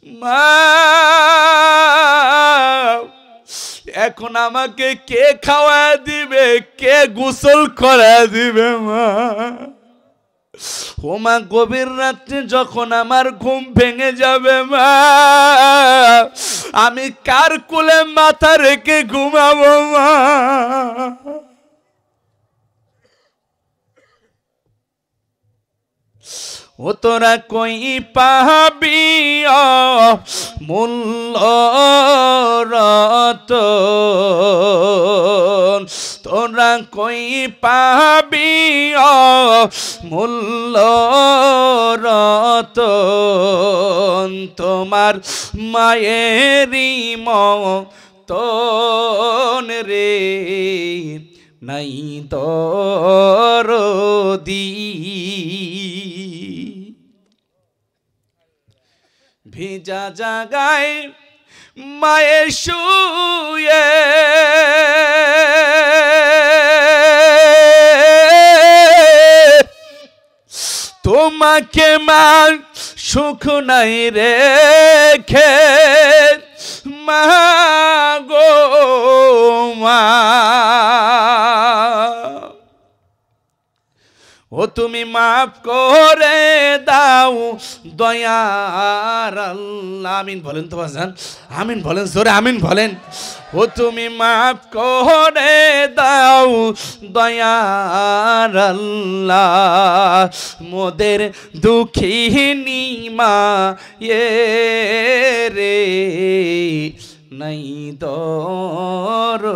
মা এখন আমাকে কে খাওয়া দিবে, কে গোসল করা দিবে? মা ও মা, গভীর রাত্রে যখন আমার ঘুম ভেঙে যাবে মা, আমি কার কোলে মাথা রেখে ঘুমাবো মা? ও তোরা কই পাবি মূল্য রতন, তোরা কই পাবি মূল্য রতন, তোমার মায়েরই মতন রে নাই দরদি। ভিজা জাগায় মায়ের শুয়ে তোমাকে মা সুখ নাই রেখে মা গো মা, ও তুমি মাফ করে দাও দয়ার আল্লাহ। আমিন বলেন তো বাজান, আমিন বলেন জোরে, আমিন বলেন। ও তুমি মাফ করে দাও দয়ার আল্লাহ, মোদের দুঃখিনী মা রে নাই দরদি।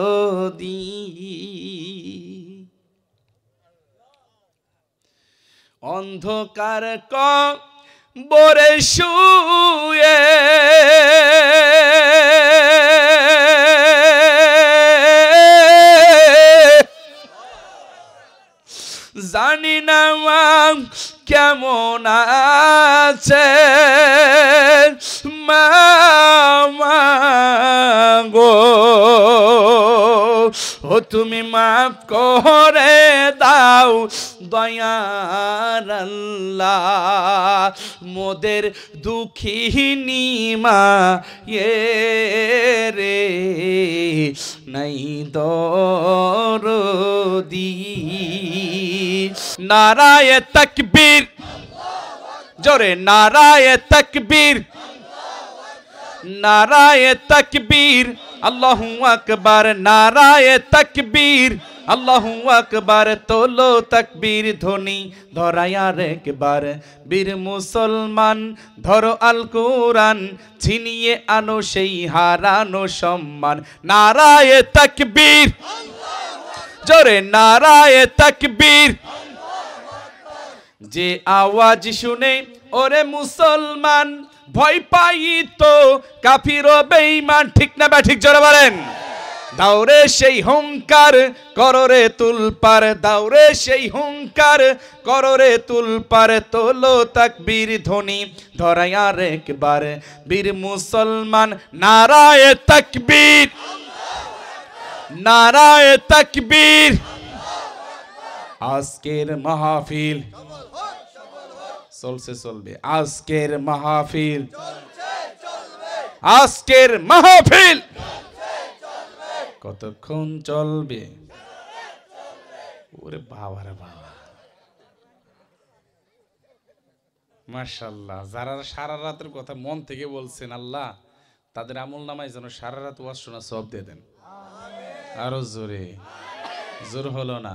অন্ধকার কবরে শুয়ে জানি না মা কেমন আছে মা গো, ও তুমি মাফ করে দাও দয়ার আল্লাহ, মোদের দুঃখিনী মা রে নাই দরদি। নারায়ে তাকবীর, জোরে নারায়ে তাকবীর, নারায়ে তাকবীর, আল্লাহু আকবার, নারায়ে তাকবীর, আল্লাহু আকবার। তোলো তাকবীর ধ্বনি ধরায়ার একবার, বীর মুসলমান ধরো আল কোরআন, ছিনিয়ে আনো সেই হারানো সম্মান। নারায়ে তাকবীর, জোরে নারায়ে তাকবীর। যে আওয়াজ শুনে ওরে মুসলমান ভয় পাই তো কাফির ও বেঈমান, ঠিক না বা ঠিক? জোরে বলেন। দাওরে সেই হুঙ্কার কররে তুলপার, দাওরে সেই হুঙ্কার কররে তুলপার, তোলো তাকবীর ধ্বনি ধরায়ার একবার, বীর মুসলমান নারায়ে তাকবীর, নারায়ে তাকবীর। আজকের মাহফিল চলছে চলবে, আজকের মাহফিল, আজকের মাহফিল কতক্ষণ চলবে? ওরে বাবা রে বাবা, মাশাআল্লাহ। যারা সারা রাতের কথা মন থেকে বলছেন আল্লাহ তাদের আমল নামায় যেন সারা রাত ওয়াজ শোনা সওয়াব দিয়ে দেন। আরো জোরে, জোর হলো না,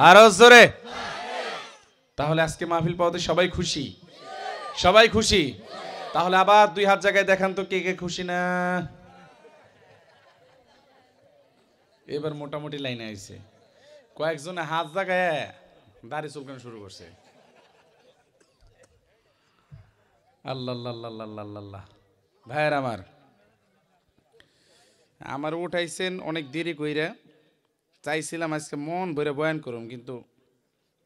আরো জোরে। তাহলে আজকে মাহফিল পাওয়াতে সবাই খুশি, সবাই খুশি। তাহলে আবার দুই হাত জায়গায় দেখান তো কে কে খুশি না। এবার মোটামুটি লাইনে আইছে, কয়েকজনে হাত জায়গায় দাড়ি চুলকানো শুরু করছে। আল্লাহ আল্লাহ আল্লাহ আল্লাহ। ভাইয়ের আমার উঠাইছেন অনেক দেরি কইরা, চাইছিলাম আজকে মন ভরে বয়ান করুম, কিন্তু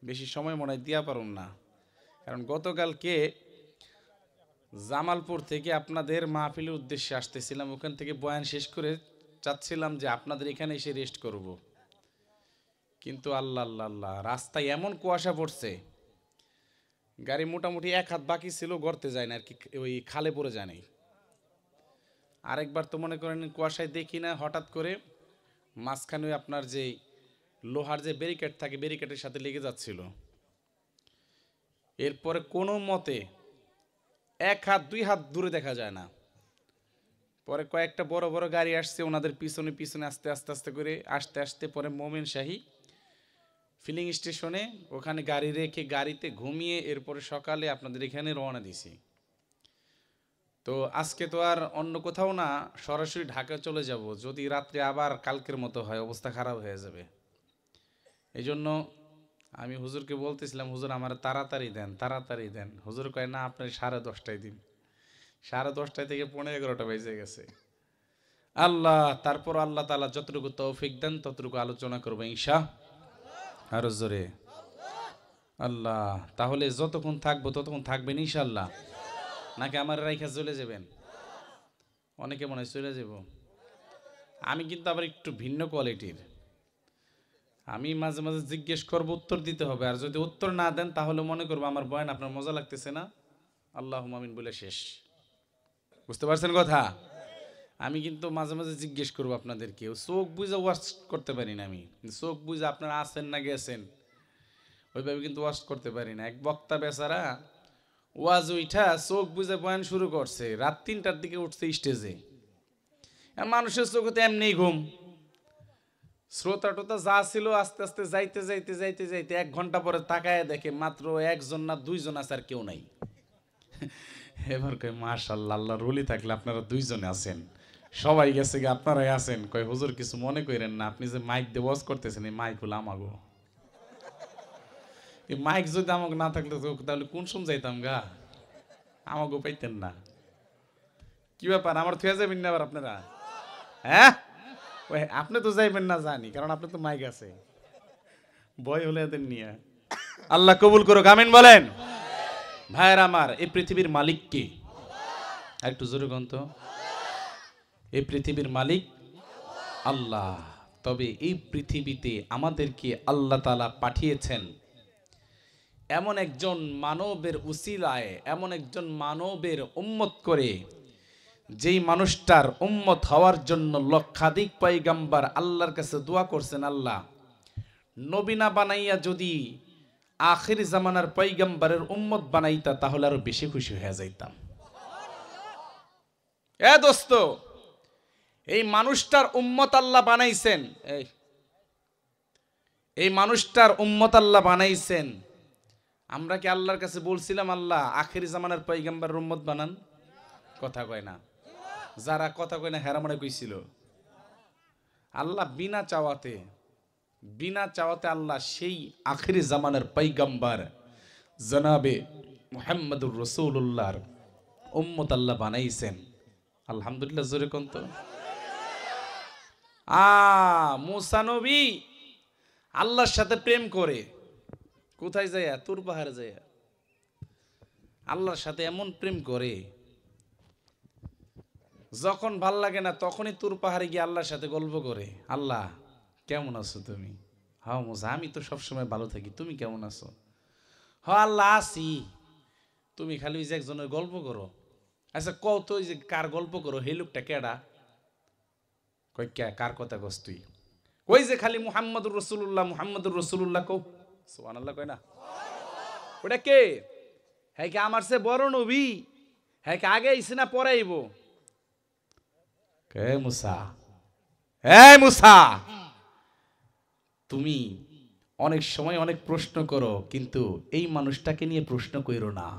বেশি সময় মনে দিয়া পারুম না। কারণ গতকালকে জামালপুর থেকে আপনাদের মাহফিলের উদ্দেশ্যে আসতেছিলাম, ওখান থেকে বয়ান শেষ করে চাচ্ছিলাম যে আপনাদের এখানে এসে রেস্ট করব, কিন্তু আল্লাহ আল্লাহ আল্লাহ রাস্তায় এমন কুয়াশা পড়ছে গাড়ি মোটামুটি এক হাত বাকি ছিল, গড়তে যায় না আর কি, ওই খালে পড়ে যায় নাই। আরেকবার তো মনে করেন কুয়াশায় দেখি না, হঠাৎ করে মাঝখানে আপনার যে লোহার যে ব্যারিকেড থাকে ব্যারিকেডের সাথে লেগে যাচ্ছিল। এরপরে কোনো মতে এক হাত দুই হাত দূরে দেখা যায় না। পরে কয়েকটা বড় বড় গাড়ি আসছে, ওনাদের পিছনে পিছনে আস্তে আস্তে আস্তে করে আসতে আসতে পরে মোমেন শাহী ফিলিং স্টেশনে ওখানে গাড়ি রেখে গাড়িতে ঘুমিয়ে এরপরে সকালে আপনাদের এখানে রওনা দিছি। তো আজকে তো আর অন্য কোথাও না, সরাসরি ঢাকা চলে যাব। যদি রাত্রে আবার কালকের মতো হয় অবস্থা খারাপ হয়ে যাবে। এই জন্য আমি হুজুরকে বলতেছিলাম, হুজুর আমার তাড়াতাড়ি দেন, তাড়াতাড়ি দেন। হুজুর কয় না, আপনার 10:30টায় দিন। 10:30টায় থেকে 11:15 বেজে গেছে। আল্লাহ, তারপর আল্লাহ তাআলা যতটুকু তৌফিক দেন ততটুকু আলোচনা করবো ইনশাআল্লাহ। আরো জোরে আল্লাহ। তাহলে যতক্ষণ থাকবো ততক্ষণ থাকবেন ইনশাআল্লাহ, নাকি আমার রাইখা চলে যাবেন? অনেকে মনে হয় চলে যাব। আমি কিন্তু আবার একটু ভিন্ন কোয়ালিটির। আমি মাঝে মাঝে জিজ্ঞেস করবো, উত্তর দিতে হবে। আর যদি উত্তর না দেন তাহলে মনে করবো আমার বয়ান আপনার মজা লাগতেছে না, আল্লাহুম্মা আমিন বলে শেষ। বুঝতে পারছেন কথা? আমি কিন্তু মাঝে মাঝে জিজ্ঞেস করবো আপনাদেরকে। চোখ বুঝে ওয়াশ করতে পারি না আমি, চোখ বুঝে আপনারা আছেন না গেছেন ওইভাবে কিন্তু ওয়াশ করতে পারি না। এক বক্তা বেচারা ওয়াজ উঠা চোখ বুঝে বয়ান শুরু করছে, রাত 3টার দিকে উঠছে স্টেজে। আর মানুষের চোখে তো এমনি ঘুম। শ্রোতা টোতা যা ছিল আস্তে আস্তে যাইতে যাইতে যাইতে যাইতে 1 ঘন্টা পরে তাকায় দেখে মাত্র 1জন না 2জন আছে, আর কেউ নাই। এবার কয় মাশাআল্লাহ, আল্লাহর ওলি থাকলে আপনারা 2জনে আছেন, সবাই গেছে গে আপনারাই আছেন। কয় হুজুর কিছু মনে করেন না, আপনি যে মাইক দিয়ে ওয়াজ করতেছেন এই মাইক হলো আমাগো। এই মাইক যদি আমাকে না থাকলে তাহলে কোন সময় যাইতাম গা, আমাকেও পাইতেন না। কি ব্যাপার, আমার থুয়া যাবেন না আবার আপনারা? হ্যাঁ, আপনি তো যাইবেন না জানি, কারণ আপনি তো মাইক আছে, ভয় হলে এদের নিয়ে। আল্লাহ কবুল করুক, আমিন বলেন। ভাইয়ের আমার, এই পৃথিবীর মালিক কে? একটু জোরে কোন তো। এই পৃথিবীর মালিক আল্লাহ। তবে এই পৃথিবীতে আমাদেরকে আল্লাহ তাআলা পাঠিয়েছেন এমন একজন মানবের উসিলায়, এমন একজন মানবের উম্মত করে, যেই মানুষটার উম্মত হওয়ার জন্য লক্ষাধিক পয়গাম্বার আল্লাহর কাছে দোয়া করছেন, আল্লাহ নবী না বানাইয়া যদি আখির জামানার পয়গাম্বারের উম্মত বানাইতা তাহলে আরো বেশি খুশি হয়ে যাইতাম। এ দোস্ত, এই মানুষটার উম্মত আল্লাহ বানাইছেন, এই মানুষটার উম্মত আল্লাহ বানাইছেন। আমরা কি আল্লাহর কাছে বলছিলাম আল্লাহ আখির জামানার পয়গাম্বারের উম্মত বানান? কথা কয় না। যারা কথা কয় না হেরা মনে কইছিল। আল্লাহ বিনা চাওয়াতে আল্লাহ সেই আখির জামানার পয়গাম্বার জনাবে মুহাম্মদুর রাসূলুল্লাহর উম্মত আল্লাহ বানাইছেন। আলহামদুলিল্লাহ, জোরে কোন তো। মুসা নবী আল্লাহর সাথে প্রেম করে কোথায় যায়? তুর পাহাড়ে যায় আল্লাহর সাথে এমন প্রেম করে, যখন ভাল লাগে না তখনই তুর পাহাড়ে গিয়ে আল্লাহর সাথে গল্প করে। আল্লাহ কেমন আছো তুমি? হ্যাঁ মুসা, আমি তো সবসময় ভালো থাকি, তুমি কেমন আছো? হ্যাঁ আল্লাহ আছি, তুমি খালি ওই যে একজনের গল্প করো। আচ্ছা কত, ওই যে কার গল্প করো? হে লোকটা কেডা? কই কে, কার কথা কস তুই? ওই যে খালি মুহাম্মদুর রাসূলুল্লাহ কও। সুবহানাল্লাহ কয় না? ওটা কে? হ্যাঁ কি আমার সে বড় নবী? হ্যাঁ কি আগে আইছে না পরে আইবো? কে মুসা? এই মুসা, তুমি অনেক সময় অনেক প্রশ্ন করো, কিন্তু এই মানুষটাকে নিয়ে প্রশ্ন কইরো না।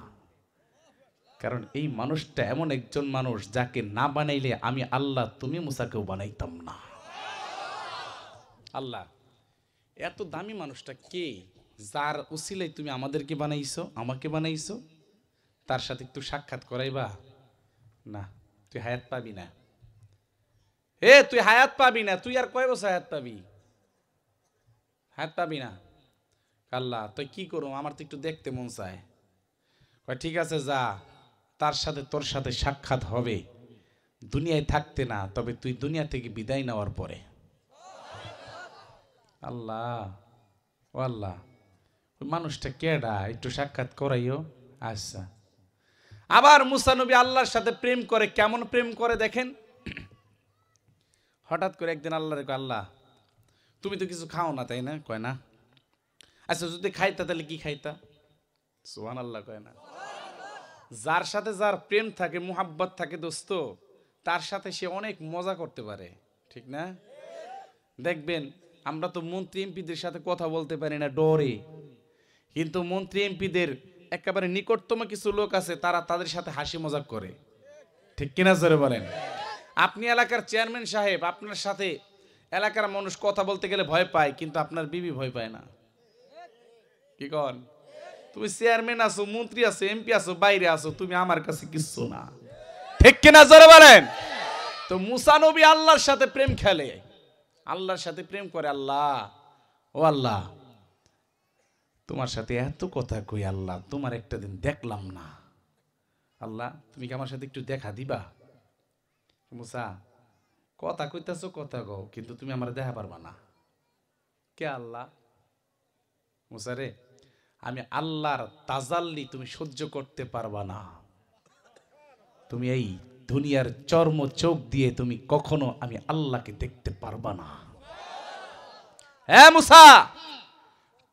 কারণ এই মানুষটা এমন একজন মানুষ যাকে না বানাইলে আমি আল্লাহ তুমি মুসাকেও বানাইতাম না। আল্লাহ এত দামি মানুষটা কে, যার উসিলাই তুমি আমাদেরকে বানাইছো, আমাকে বানাইছো? তার সাথে একটু সাক্ষাৎ করাইবা না? তুই হায়াত পাবি না। তুই হায়াত পাবি না। তুই আর কয় বছর হায়াত পাবি? হায়াত পাবি না। আল্লাহ তুই কি করো, আমার তো একটু দেখতে মন চায়। ঠিক আছে যা, তার সাথে তোর সাথে সাক্ষাৎ হবে দুনিয়ায় থাকতে না, তবে তুই দুনিয়া থেকে বিদায় নেওয়ার পরে। আল্লাহ ও আল্লাহ, ওই মানুষটা কেডা একটু সাক্ষাৎ করাইও। আচ্ছা, আবার মুসা নবী আল্লাহর সাথে প্রেম করে। কেমন প্রেম করে দেখেন। হঠাৎ করে একদিন আল্লাহর কয়, আল্লাহ তুমি তো কিছু খাও না তাই না? কয় না। আচ্ছা যদি খাইতা তাহলে কি খাইতা? সুবহানাল্লাহ কয় না। যার সাথে যার প্রেম থাকে, মুহাব্বত থাকে দোস্ত, তার সাথে সে অনেক মজা করতে পারে, ঠিক না? দেখবেন আমরা তো মন্ত্রী এমপিদের সাথে কথা বলতে পারি না ডরে, কিন্তু মন্ত্রী এমপিদের একেবারে নিকটতম কিছু লোক আছে, তারা তাদের সাথে হাসি মজাক করে, ঠিক কিনা জোরে বলেন। আপনি এলাকার চেয়ারম্যান সাহেব, আপনার সাথে এলাকার মানুষ কথা বলতে গেলে ভয় পায়, কিন্তু আপনার বিবি ভয় পায় না। কি কন? তুমি চেয়ারম্যান আছো, মন্ত্রী আছো, এমপি আছো, বাইরে আছো, তুমি আমার কাছে কিচ্ছু না, ঠিক কিনা জোরে বলেন। তো মুসা নবী আল্লাহর সাথে প্রেম খেলে, আল্লাহর সাথে প্রেম করে। আল্লাহ, ও আল্লাহ তোমার সাথে এত কথা কই, আল্লাহ তোমার একটা দিন দেখলাম না, আল্লাহ তুমি কি আমার সাথে একটু দেখা দিবা? মুসা, কথা কইতাছো কথা কও, কিন্তু তুমি আমার দেখা পারবা না। কে? আল্লাহ। মুসা রে, আমি আল্লাহর তাজাল্লি তুমি সহ্য করতে পারবা না, তুমি এই দুনিয়ার চর্ম চোখ দিয়ে তুমি কখনো আমি আল্লাহকে দেখতে পারবা না। হ্যাঁ মুসা,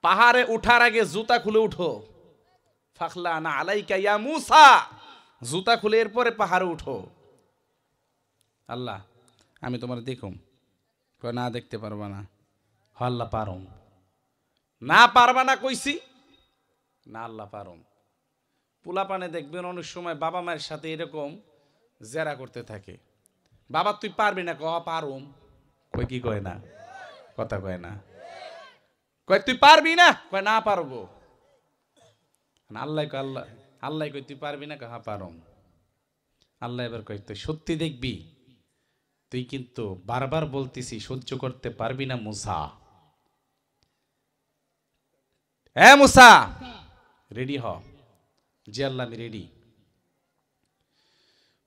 পাহাড়ে উঠার আগে জুতা খুলে উঠো। ফাখলা না আলাইকা ইয়া মুসা, জুতা খুলে এরপরে পাহাড়ে উঠো। আল্লাহ আমি তোমার দেখুম। না দেখতে পারবা না। আল্লাহ পারম। না পারবা না কইছি না, আল্লাহ পারম। পোলা পানে দেখবেন অনেক সময় বাবা মায়ের সাথে এরকম জেরা করতে থাকে, বাবা তুই পারবি না, কহ পারুম। কই কি কয় না, কথা কয় না, কয় তুই পারবি না, কয় না পারবো। আল্লাহ কয়, আল্লাহ আল্লাহ কই তুই পারবি না, কহা পারম। আল্লাহ এবার কয় তুই সত্যি দেখবি, তুই কিন্তু বারবার বলতেছি সহ্য করতে পারবি না মুসা। হ্যাঁ মুসা রেডি হ। জি আল্লাহ আমি রেডি।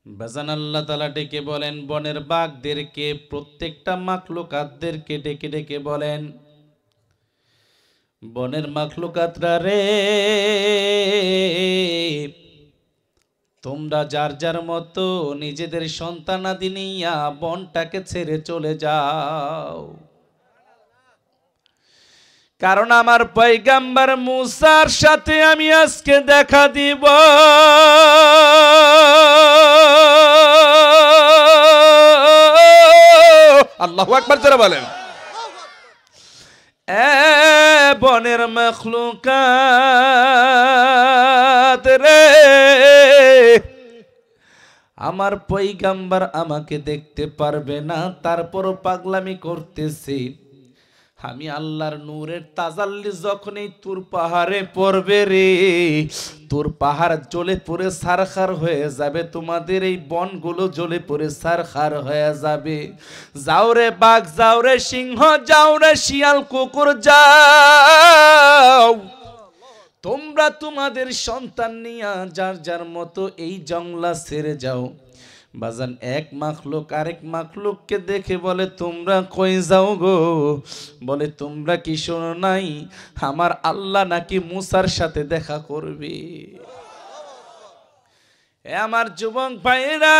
বাজান আল্লাহ তাআলা ডেকে বলেন, বনের বাঘদেরকে, প্রত্যেকটা মাখলুকাতদেরকে ডেকে ডেকে বলেন, বনের মাখলুকাতরা রে, তোমরা যার যার মতো নিজেদের সন্তানাদি নিয়া বনটাকে ছেড়ে চলে যাও, কারণ আমার পয়গাম্বর মুসার সাথে আমি আজকে দেখা দিব। আল্লাহু আকবার জোরে বলেন। এ বনের মাখলুকাত রে, আমার পয়গাম্বর আমাকে দেখতে পারবে না, তারপরও পাগলামি করতেছি। আমি আল্লাহর নূরের তাজাল্লি যখনই তোর পাহাড়ে পড়বে রে, তোর পাহাড় জ্বলে পড়ে ছারখার হয়ে যাবে, তোমাদের এই বনগুলো জ্বলে পড়ে ছারখার হয়ে যাবে। যাও রে বাঘ, যাও রে সিংহ, যাও রে শিয়াল কুকুর, যাও তোমরা তোমাদের সন্তান নিয়া যার যার মতো এই জংলা ছেড়ে যাও। বাজান এক মাখলুক আরেক মাখলুককে দেখে বলে, তোমরা কই যাও গো? বলে তোমরা কি শোনো নাই, আমার আল্লাহ নাকি মুসার সাথে দেখা করবে। আমার যুবক ভাইরা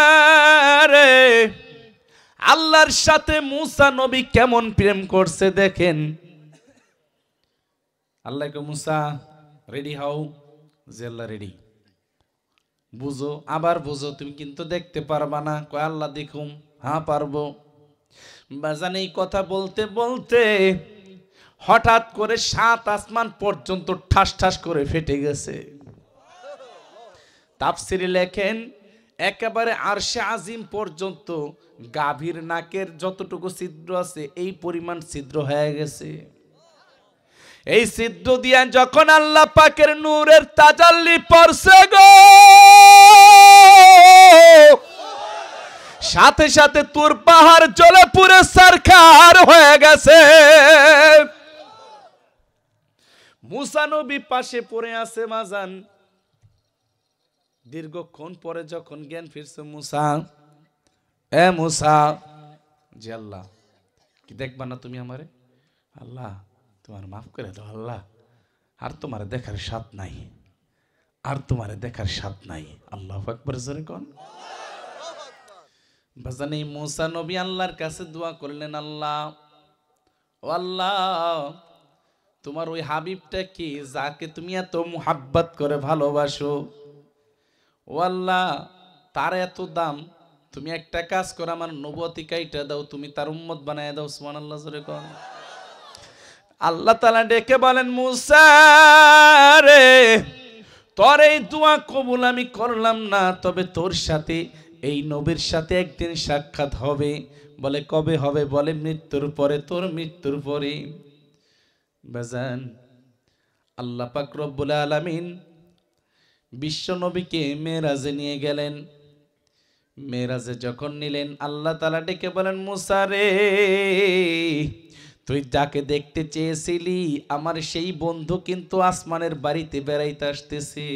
রে, আল্লাহর সাথে মুসা নবী কেমন প্রেম করছে দেখেন। আল্লাহ কে মুসা রেডি হও। যে আল্লাহ রেডি। বুঝো, আবার বুঝো, তুমি কিন্তু দেখতে পারবা না। কয় আল্লাহ দেখুম। হ্যাঁ পারবো। বাজান এই কথা বলতে বলতে হঠাৎ করে 7 আসমান পর্যন্ত ঠাস ঠাস করে ফেটে গেছে। তাফসিরে লেখেন একেবারে আরশে আজিম পর্যন্ত গাভীর নাকের যতটুকু ছিদ্র আছে এই পরিমাণ ছিদ্র হয়ে গেছে। এই ছিদ্র দিয়া যখন আল্লাহ পাকের নূরের তাজাল্লি পড়ছে গো, সাথে সাথে তুর পাহাড় জ্বলে পুরে ছারখার হয়ে গেছে। মুসা নবী পাশে পড়ে আছে মাজান। দীর্ঘক্ষণ পরে যখন জ্ঞান ফিরছে, মুসা, এ মুসা। জি আল্লাহ। কি দেখবা না তুমি আমারে? আল্লাহ তোমার মাফ করে দাও আল্লাহ, আর তোমার দেখার স্বাদ নাই, আর তোমার দেখার স্বাদ নাই। আল্লাহু আকবার জোরে কোন। বাজান এই মুসা নবী আল্লাহর কাছে দোয়া করলেন, আল্লাহ ও আল্লাহ, তোমার ওই হাবিবটা কি যাকে তুমি এত মুহাব্বত করে ভালোবাসো, ও আল্লাহ তার এত দাম, তুমি একটা কাজ করো, আমার নবুয়তি কাইটা দাও, তুমি তার উম্মত বানায় দাও। সুবহানাল্লাহ জোরে কোন। আল্লাহ তাআলা ডেকে বলেন, মুসা রে, তোর এই দোয়া কবুল আমি করলাম না, তবে তোর সাথে এই নবীর সাথে একদিন সাক্ষাৎ হবে। বলে কবে হবে? বলে মৃত্যুর পরে, তোর মৃত্যুর পরে। বাজান আল্লাহ পাক রব্বুল আলামিন বিশ্ব নবীকে মেরাজে নিয়ে গেলেন। মেরাজে যখন নিলেন, আল্লাহ তাআলা ডেকে বলেন, মুসা রে, তুই যাকে দেখতে চেয়েছিলি আমার সেই বন্ধু কিন্তু আসমানের বাড়িতে বেড়াইতে আসতেছে।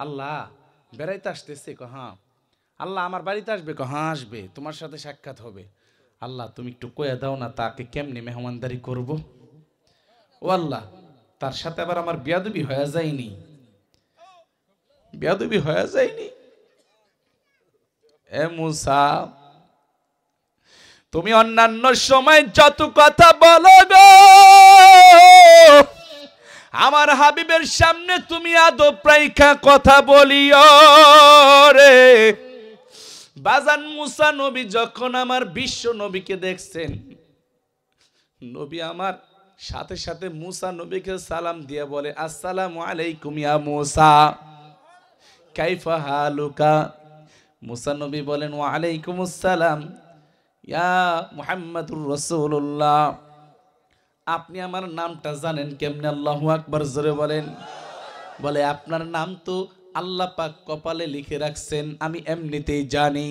আল্লাহ বেড়াইতে আসতেছে? হ্যাঁ। আল্লাহ আমার বাড়িতে আসবে? হ্যাঁ আসবে, তোমার সাথে সাক্ষাৎ হবে। আল্লাহ তুমি একটু কয়ে দাও না তাকে কেমনে মেহমানদারি করব। ও আল্লাহ, তার সাথে আবার আমার বেয়াদবি হয়ে যায়নি? বেয়াদবি হয়ে যায়নি? এ মুসা, তুমি অন্যান্য সময় যত কথা বলো গো, আমার হাবিবের সামনে তুমি আদব রাইখা কথা বলিও রে। বাজান মুসা নবী যখন আমার বিশ্ব নবীকে দেখছেন, নবী আমার সাথে সাথে মুসা নবীকে সালাম দিয়ে বলে, আসসালামু আলাইকুম ইয়া মুসা, কাইফা হালুকা। মুসা নবী বলেন, ওয়া আলাইকুম আসসালাম ইয়া মুহাম্মাদুর রাসূলুল্লাহ। আপনি আমার নামটা জানেন কেমনে? আল্লাহু আকবার জোরে বলেন। বলে আপনার নাম তো আল্লাহ পাক কপালে লিখে রাখছেন, আমি এমনিতেই জানি।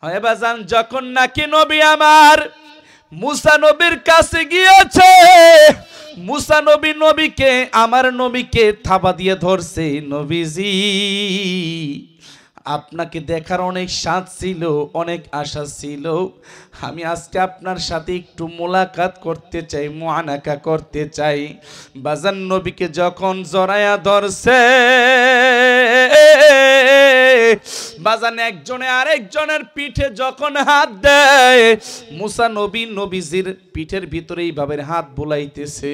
হয় বাজান, যখন নাকি নবী আমার মুসা নবীর কাছে গিয়েছে, মুসা নবী নবীকে, আমার নবীকে থাবা দিয়ে ধরছে, নবীজি আপনাকে দেখার অনেক স্বাদ ছিল, অনেক আশা ছিল, আমি আজকে আপনার সাথে একটু মোলাকাত করতে চাই, মুআনাকা করতে চাই। বাজান নবীকে যখন জড়ায়া ধরছে, বাজান একজনে আরেকজনের পিঠে যখন হাত দেয়, মুসা নবী নবীজির পিঠের ভিতরে এইভাবে হাত বুলাইতেছে।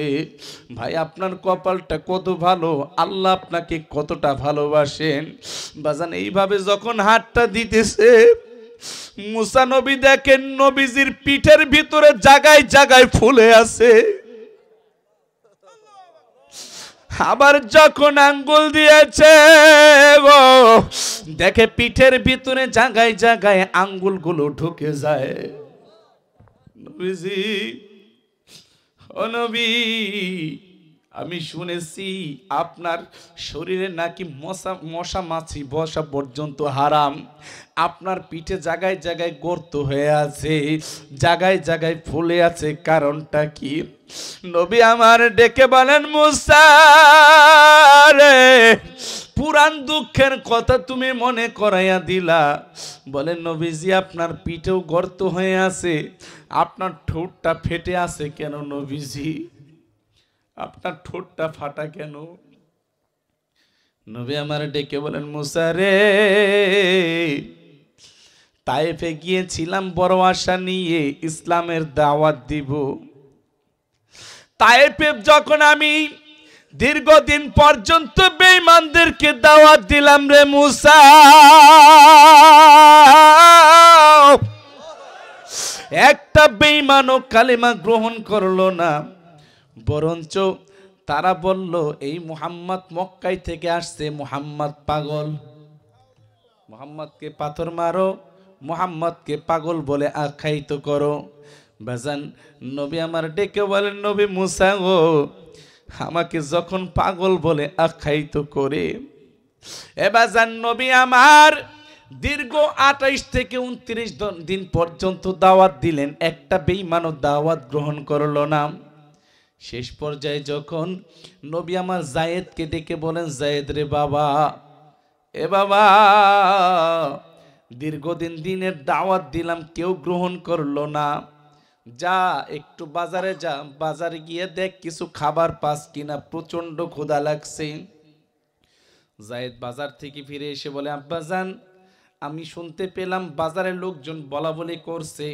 ভাই আপনার কপালটা কত ভালো, আল্লাহ আপনাকে কতটা ভালোবাসেন। বাজান এইভাবে যখন হাতটা দিতেছে, মুসা নবী দেখেন নবীজির পিঠের ভিতরে জায়গায় জায়গায় ফুলে আছে। আবার যখন আঙ্গুল দিয়েছে গো, দেখে পিঠের ভিতরে জায়গায় জায়গায় আঙ্গুলগুলো ঢুকে যায়। নবীজি, ও নবী, আমি শুনেছি আপনার শরীরে নাকি মশা মাছি বসা পর্যন্ত হারাম। আপনার পিঠে জায়গায় জায়গায় গর্ত হয়ে আছে, জায়গায় জায়গায় ফুলে আছে, কারণটা কি? নবী আমার ডেকে বলেন, মুসা রে, পুরান দুঃখের কথা তুমি মনে করাইয়া দিলা। বলেন নবীজি, আপনার পিঠেও গর্ত হয়ে আছে, আপনার ঠোঁটটা ফেটে আছে কেন নবীজি? আপনার ঠোঁটটা ফাটা কেন? নবী আমার ডেকে বলেন, মুসা রে, তায়েফে গিয়েছিলাম বড় আশা নিয়ে ইসলামের দাওয়াত দিব। তায়েফে যখন আমি দীর্ঘদিন পর্যন্ত বেঈমানদেরকে দাওয়াত দিলাম রে মুসা, একটা বেঈমানও কালেমা গ্রহণ করলো না, বরঞ্চ তারা বলল এই মুহাম্মদ মক্কায় থেকে আসছে, মুহাম্মদ পাগল, মুহাম্মদকে পাথর মারো, মুহাম্মদকে পাগল বলে আখ্যায়িত করো। বাজান নবী আমার ডেকে বলেন, নবী মুসা গো, আমাকে যখন পাগল বলে আখ্যায়িত করে, এ বাজান নবী আমার দীর্ঘ 28 থেকে 29 দিন পর্যন্ত দাওয়াত দিলেন, একটা বেঈমানও দাওয়াত গ্রহণ করলো না। শেষ পর্যায়ে যখন নবী আমার জায়েদকে ডেকে বলেন, জায়েদ রে বাবা, এ বাবা, দীর্ঘদিন দিনের দাওয়াত দিলাম, কেউ গ্রহণ করলো না, যা একটু বাজারে যা, বাজারে গিয়ে দেখ কিছু খাবার পাস কিনা, প্রচন্ড ক্ষুধা লাগছে। জায়েদ বাজার থেকে ফিরে এসে বলে, আব্বাজান আমি শুনতে পেলাম বাজারের লোকজন বলা বলি করছে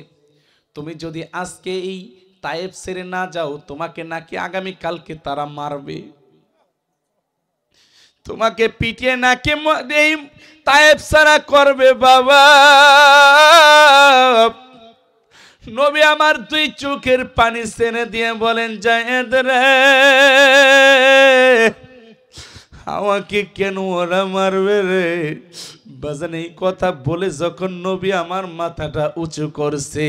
তুমি যদি আজকে এই তায়েব ছেড়ে না যাও তোমাকে নাকি আগামী কালকে তারা মারবে, তোমাকে পিটিয়ে নাকি এই তায়েব ছাড়া করবে। বাবা নবী আমার দুই চোখের পানি ছেড়ে দিয়ে বলেন, জায়েদ রে আমাকে কেন ওরা মারবে রে? বাজান এই কথা বলে যখন নবী আমার মাথাটা উঁচু করছে,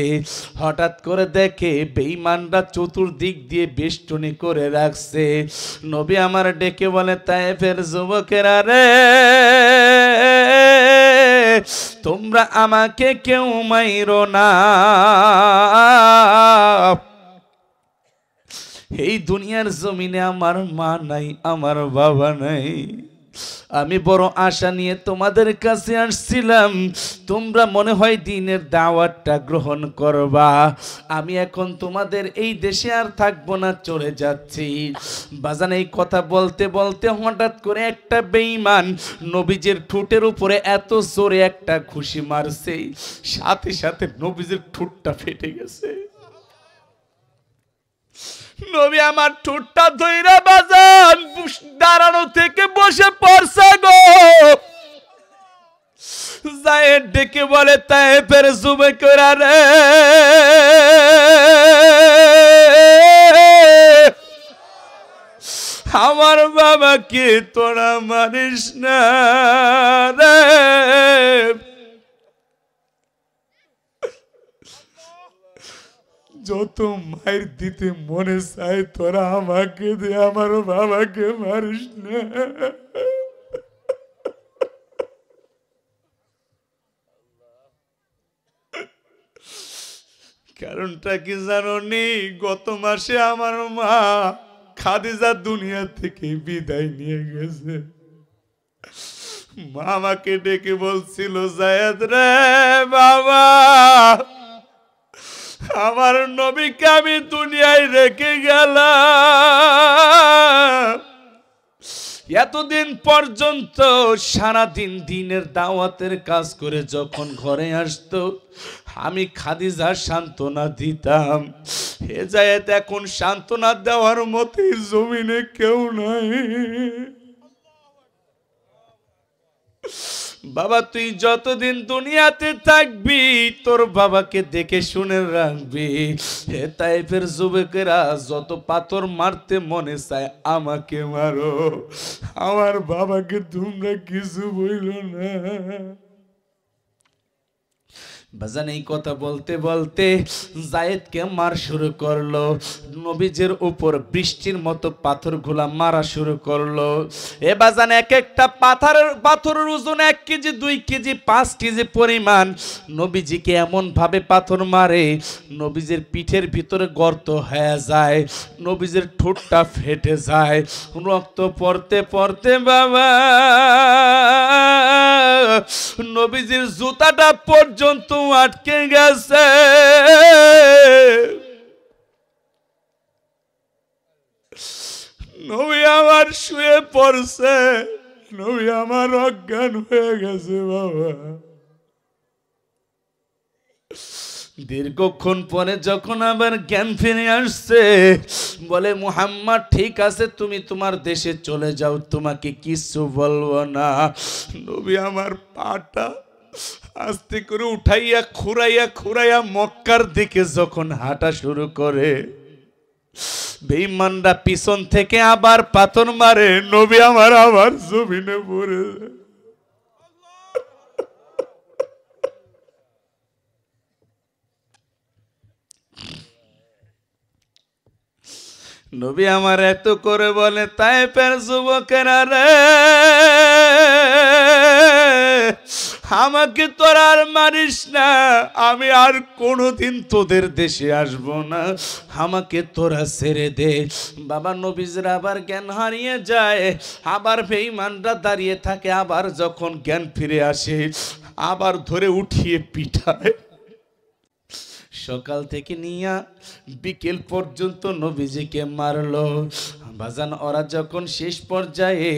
হঠাৎ করে দেখে বেঈমানরা চতুর্দিক দিয়ে বেষ্টনী করে রাখছে। নবী আমার ডেকে বলে, তায়েফের যুবকেরা রে তোমরা আমাকে কেউ মাইরো না, এই দুনিয়ার জমিনে আমার মা নাই, আমার বাবা নাই, আমি বড় আশা নিয়ে তোমাদের কাছে আসছিলাম, তোমরা মনে হয় দ্বীনের দাওয়াতটা গ্রহণ করবা, আমি এখন তোমাদের এই দেশে আর থাকবো না, চলে যাচ্ছি। বাজান এই কথা বলতে বলতে হঠাৎ করে একটা বেঈমান নবীজির ঠোঁটের উপরে এত জোরে একটা ঘুষি মারছে, সাথে সাথে নবীজির ঠোঁটটা ফেটে গেছে। নবী আমার ঠোঁটটা ধইরা বাজান দাঁড়ানো থেকে বসে পড়ছে গো। জায়েদ ডেকে বলে, তায়েফের যুবকেরা রে আমার বাবাকে তোরা মারিস না রে, যত মায়ের দিতে মনে চায় তোরা আমাকে দে, আমার বাবাকে মারিস না। কারণটা কি জানো নি? গত মাসে আমার মা খাদিজা দুনিয়া থেকে বিদায় নিয়ে গেছে। মা আমাকে ডেকে বলছিল, জায়েদ রে বাবা আমার নবীকে আমি দুনিয়ায় রেখে গেলাম, এতদিন পর্যন্ত সারাদিন দিনের দাওয়াতের কাজ করে যখন ঘরে আসতো আমি খাদিজার সান্ত্বনা দিতাম, হে জায়েদ এখন সান্ত্বনা দেওয়ার মতো জমিনে কেউ নাই। বাবা তুই যতদিন দুনিয়াতে থাকবি তোর বাবাকে দেখে শুনে রাখবি। হে তায়েফের যুবকেরা যত পাথর মারতে মনে চায় আমাকে মারো, আমার বাবাকে তোমরা কিছু বইলো না। বাজান এই কথা বলতে বলতে জায়েদকে মার শুরু করলো, নবীজির উপর বৃষ্টির মতো পাথরগুলা মারা শুরু করলো। এ বাজান এক একটা পাথরের ওজন 1 কেজি 2 কেজি 5 কেজি পরিমাণ। নবীজিকে এমন ভাবে পাথর মারে নবীজির পিঠের ভিতরে গর্ত হয়ে যায়, নবীজির ঠোঁটটা ফেটে যায়, রক্ত পড়তে পড়তে বাবা নবীজির জুতাটা পর্যন্ত আটকে গেছে। নবী আমার শুয়ে পড়ছে, নবী আমার অজ্ঞান হয়ে গেছে বাবা। দীর্ঘক্ষণ পরে যখন আবার জ্ঞান ফিরে আসছে বলে, মুহাম্মদ ঠিক আছে তুমি তোমার দেশে চলে যাও, তোমাকে কিছু বলবো না। নবী আমার পাটা আস্তে করে উঠাইয়া খুরাইয়া খুরাইয়া মক্কার দিকে যখন হাঁটা শুরু করে, বেঈমানরা পিছন থেকে আবার পাথর মারে, নবী আমার আবার জমিনে পড়ে। নবী আমার এত করে বলে, তায়েফের যুবকেরা রে আমাকে তোরা আর মারিস না, আমি আর কোনোদিন তোদের দেশে আসব না, আমাকে তোরা ছেড়ে দে। বাবা নবীজরা আবার জ্ঞান হারিয়ে যায়, আবার বেঈমানরা দাঁড়িয়ে থাকে, আবার যখন জ্ঞান ফিরে আসে আবার ধরে উঠিয়ে পিঠায়। সকাল থেকে নিয়া বিকেল পর্যন্ত নবীজিকে মারলো। বাজান ওরা যখন শেষ পর্যায়ে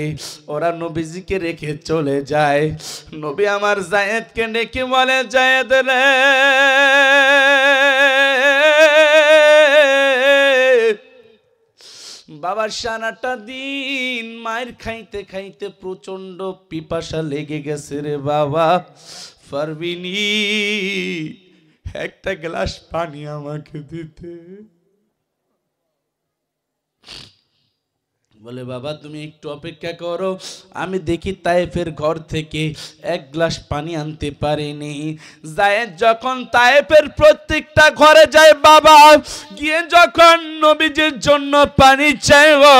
ওরা নবীজিকে রেখে চলে যায়, নবী আমার যায়েদকে ডেকে বলে, যায়েদ রে, বাবার সারাটা দিন মায়ের খাইতে খাইতে প্রচন্ড পিপাসা লেগে গেছে রে বাবা, পারবিনি একটা গ্লাস পানি আমাকে দিতে? বলে, বাবা তুমি একটু অপেক্ষা করো, আমি দেখি তায়েফের ঘর থেকে এক গ্লাস পানি আনতে পারিনি। যায়েদ যখন তায়েফের প্রত্যেকটা ঘরে যায় বাবা, গিয়ে যখন নবীজির জন্য পানি চাইবো,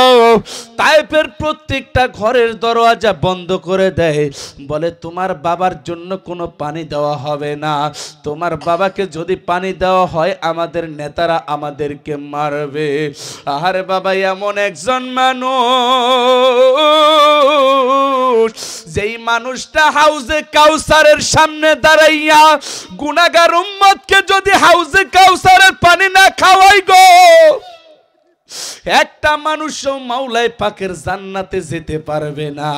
তায়েফের প্রত্যেকটা ঘরের দরওয়াজা বন্ধ করে দেয়। বলে, তোমার বাবার জন্য কোনো পানি দেওয়া হবে না, তোমার বাবাকে যদি পানি দেওয়া হয় আমাদের নেতারা আমাদেরকে মারবে। আরে বাবা, এমন একজন মানুষ, যেই মানুষটা হাউজে কাউসারের সামনে দাঁড়াইয়া গুনাহগার উম্মতকে যদি হাউজে কাউসারের পানি না খাওয়াই গো, একটা মানুষও মাওলাই পাকের জান্নাতে যেতে পারবে না।